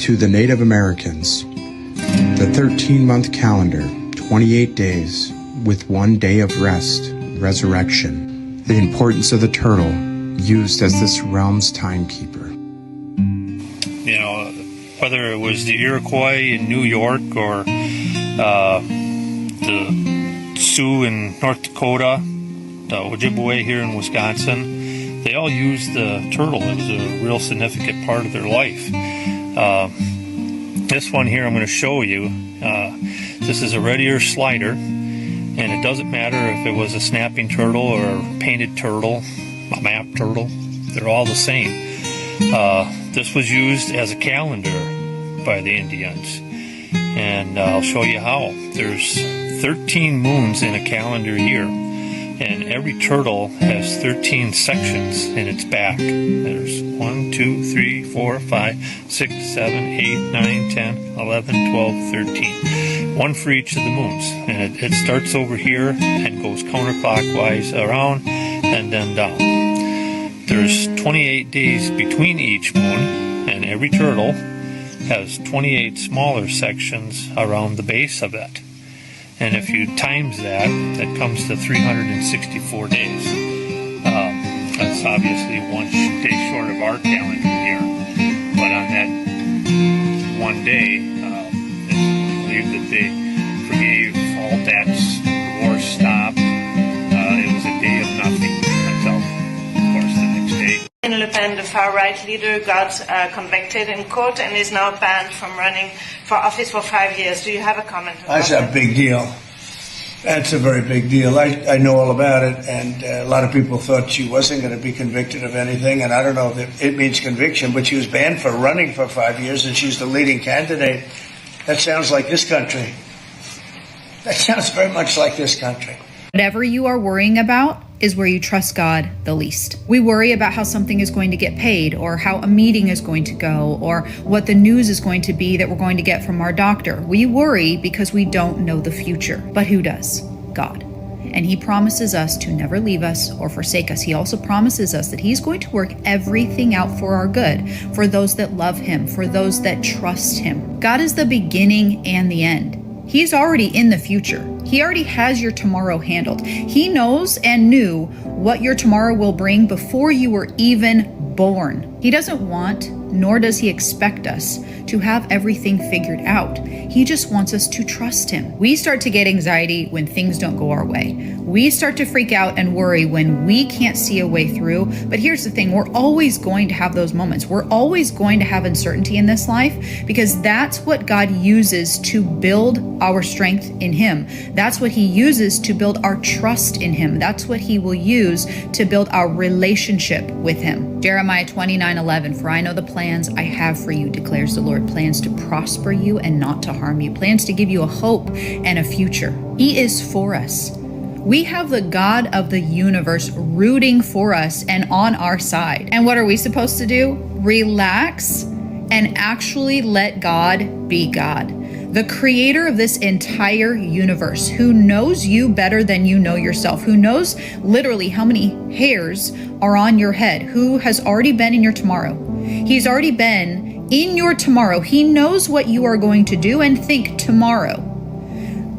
to the Native Americans, the 13-month calendar, 28 days with 1 day of rest, resurrection, the importance of the turtle used as this realm's timekeeper. You know, whether it was the Iroquois in New York or the Sioux in North Dakota, the Ojibwe here in Wisconsin, they all used the turtle. It was a real significant part of their life. This one here I'm going to show you. This is a red ear slider, and it doesn't matter if it was a snapping turtle or a painted turtle, a map turtle. They're all the same. This was used as a calendar by the Indians, and I'll show you how. There's 13 moons in a calendar year, and every turtle has 13 sections in its back. There's 1, 2, 3, 4, 5, 6, 7, 8, 9, 10, 11, 12, 13. One for each of the moons. And it starts over here and goes counterclockwise around and then down. There's 28 days between each moon, and every turtle has 28 smaller sections around the base of it. And if you times that, that comes to 364 days. That's obviously 1 day short of our calendar year. But on that 1 day, it's believed that they forgave all debts, war stopped. It was a day of nothing until, of course, the next day. Marine Le Pen, the far-right leader, got convicted in court and is now banned from running for office for 5 years. Do you have a comment on That's that? a big deal. That's a very big deal. I know all about it, and a lot of people thought she wasn't going to be convicted of anything, and I don't know if it means conviction, but she was banned for running for 5 years, and she's the leading candidate. That sounds like this country. That sounds very much like this country. Whatever you are worrying about is where you trust God the least. We worry about how something is going to get paid, or how a meeting is going to go, or what the news is going to be that we're going to get from our doctor. We worry because we don't know the future. But who does? God. And He promises us to never leave us or forsake us. He also promises us that He's going to work everything out for our good, for those that love Him, for those that trust Him. God is the beginning and the end. He's already in the future. He already has your tomorrow handled. He knows and knew what your tomorrow will bring before you were even born. He doesn't want nor does he expect us to have everything figured out. He just wants us to trust him. We start to get anxiety when things don't go our way. We start to freak out and worry when we can't see a way through. But here's the thing, we're always going to have those moments. We're always going to have uncertainty in this life because that's what God uses to build our strength in him. That's what he uses to build our trust in him. That's what he will use to build our relationship with him. Jeremiah 29:11, for I know the plans I have for you, declares the Lord, plans to prosper you and not to harm you, plans to give you a hope and a future. He is for us. We have the God of the universe rooting for us and on our side. And what are we supposed to do? Relax and actually let God be God. The creator of this entire universe, who knows you better than you know yourself, who knows literally how many hairs are on your head, who has already been in your tomorrow. He's already been in your tomorrow. He knows what you are going to do and think tomorrow.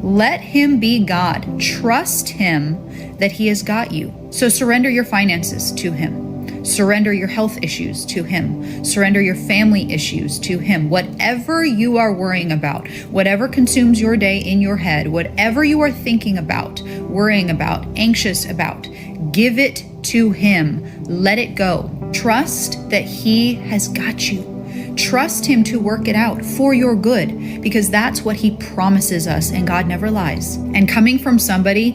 Let him be God. Trust him that he has got you. So surrender your finances to him. Surrender your health issues to him. Surrender your family issues to him. Whatever you are worrying about, whatever consumes your day in your head, whatever you are thinking about, worrying about, anxious about, give it to him. Let it go. Trust that he has got you. Trust him to work it out for your good, because that's what he promises us, and God never lies. And coming from somebody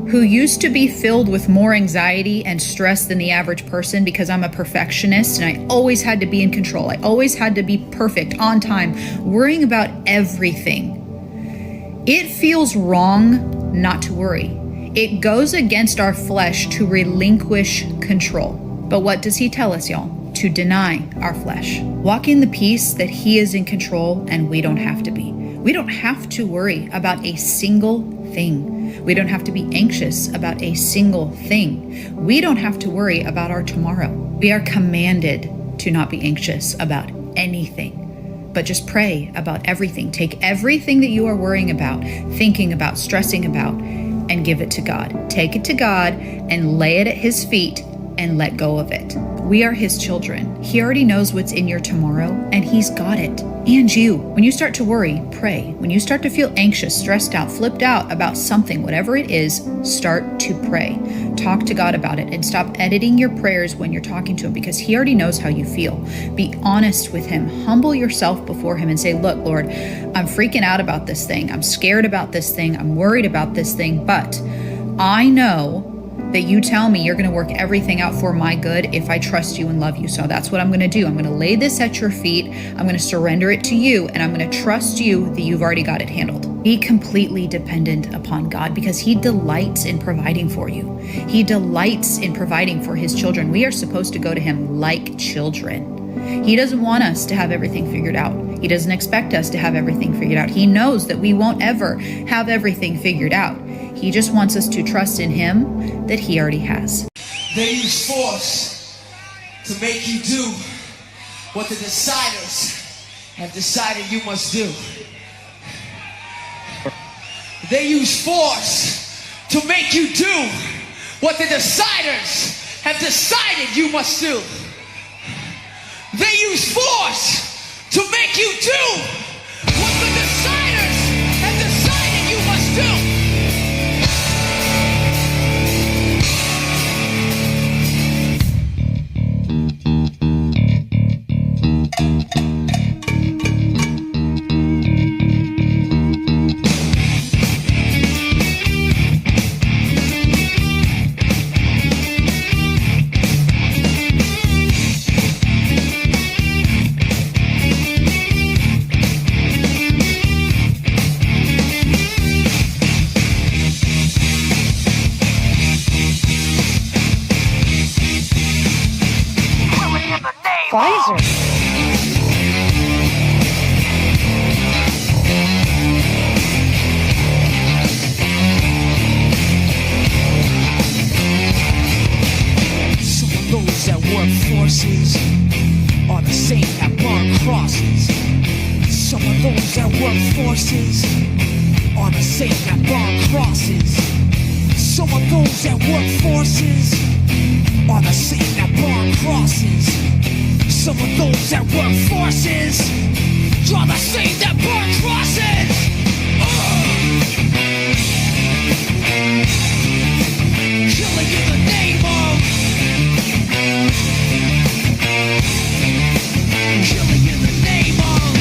who used to be filled with more anxiety and stress than the average person because I'm a perfectionist and I always had to be in control. I always had to be perfect, on time, worrying about everything. It feels wrong not to worry. It goes against our flesh to relinquish control. But what does he tell us, y'all? To deny our flesh. Walk in the peace that he is in control and we don't have to be. We don't have to worry about a single thing. We don't have to be anxious about a single thing. We don't have to worry about our tomorrow. We are commanded to not be anxious about anything, but just pray about everything. Take everything that you are worrying about, thinking about, stressing about, and give it to God. Take it to God and lay it at his feet and let go of it. We are his children. He already knows what's in your tomorrow, and he's got it. And you. When you start to worry, pray. When you start to feel anxious, stressed out, flipped out about something, whatever it is, start to pray. Talk to God about it and stop editing your prayers when you're talking to him, because he already knows how you feel. Be honest with him. Humble yourself before him and say, look, Lord, I'm freaking out about this thing. I'm scared about this thing. I'm worried about this thing, but I know that you tell me you're going to work everything out for my good if I trust you and love you. So that's what I'm going to do. I'm going to lay this at your feet. I'm going to surrender it to you, and I'm going to trust you that you've already got it handled. Be completely dependent upon God, because he delights in providing for you. He delights in providing for his children. We are supposed to go to him like children. He doesn't want us to have everything figured out. He doesn't expect us to have everything figured out. He knows that we won't ever have everything figured out. He just wants us to trust in him that he already has. They use force to make you do what the deciders have decided you must do. They use force to make you do what the deciders have decided you must do. They use force to make you do what the deciders have decided you must do. Pfizer. Some of those that work forces are the same that burn crosses. Some of those that work forces are the same that burn crosses. Some of those that work forces are the same that burn crosses. Some of those that work forces draw the same that burn crosses. Killing in the name of. Killing in the name of.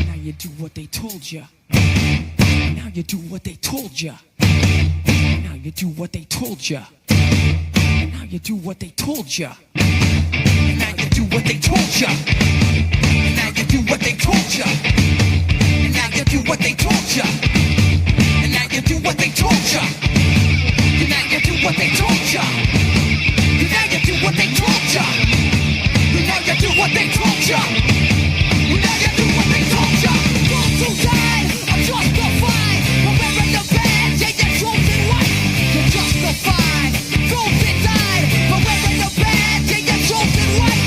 Now you do what they told you. Now you do what they told you. Now you do what they told you. Now you do what they told you. Now you do what they told you. Now you do what they told you. Now you do what they told you. And now you do what they told you. And now you do what they told you. And now you do what they told you. And now you do what they told you. And now you do what they told you. Those who died are justified for wearing the badge and your chosen white. You're justified. Those that died for wearing the badge and your chosen white.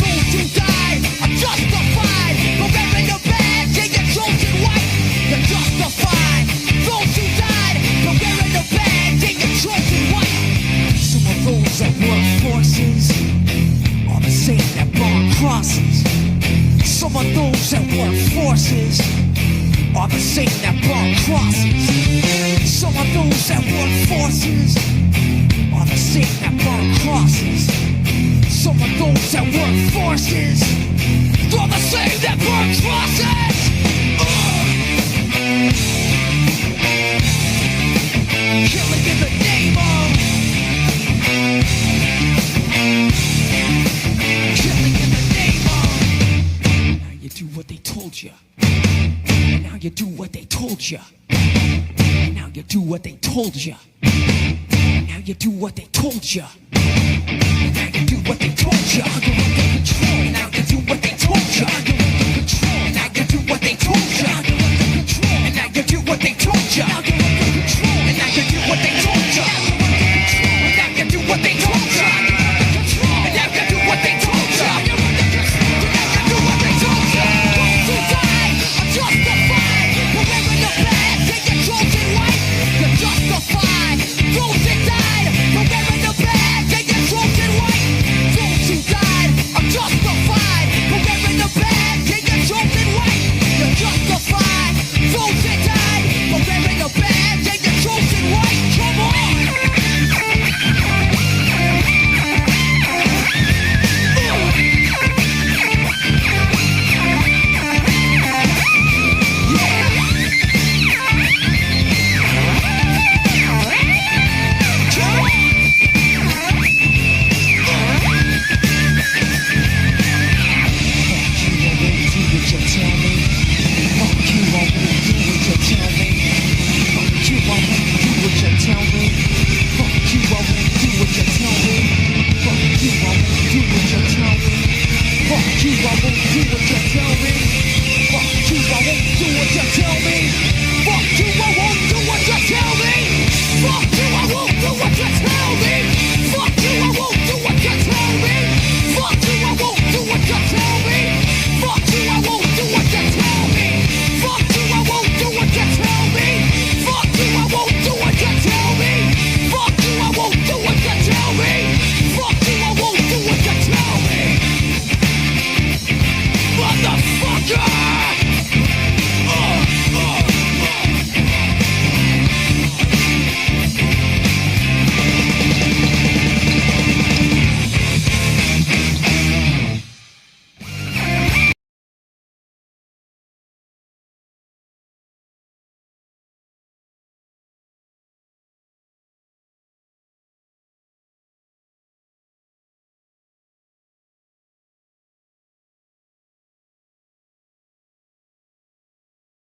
Those who died are justified for wearing the badge and your chosen white. You're justified. Those who died for wearing the badge and your chosen white. Some of those that work forces are the same that burn crosses. Some of those that work forces are the same that burn crosses. Some of those that work forces are the same that burn crosses. Some of those that work forces are the same that burn crosses. Killing in the name of. Killing in the name of. Now you do what they told you. Now you do what they told you. Now you do what they told you. Now you do what they told you. Now you do what they told you. You're under control. Now you do what they told you. You're under control. Now you do what they told you. You're under control. And now you do what they told you.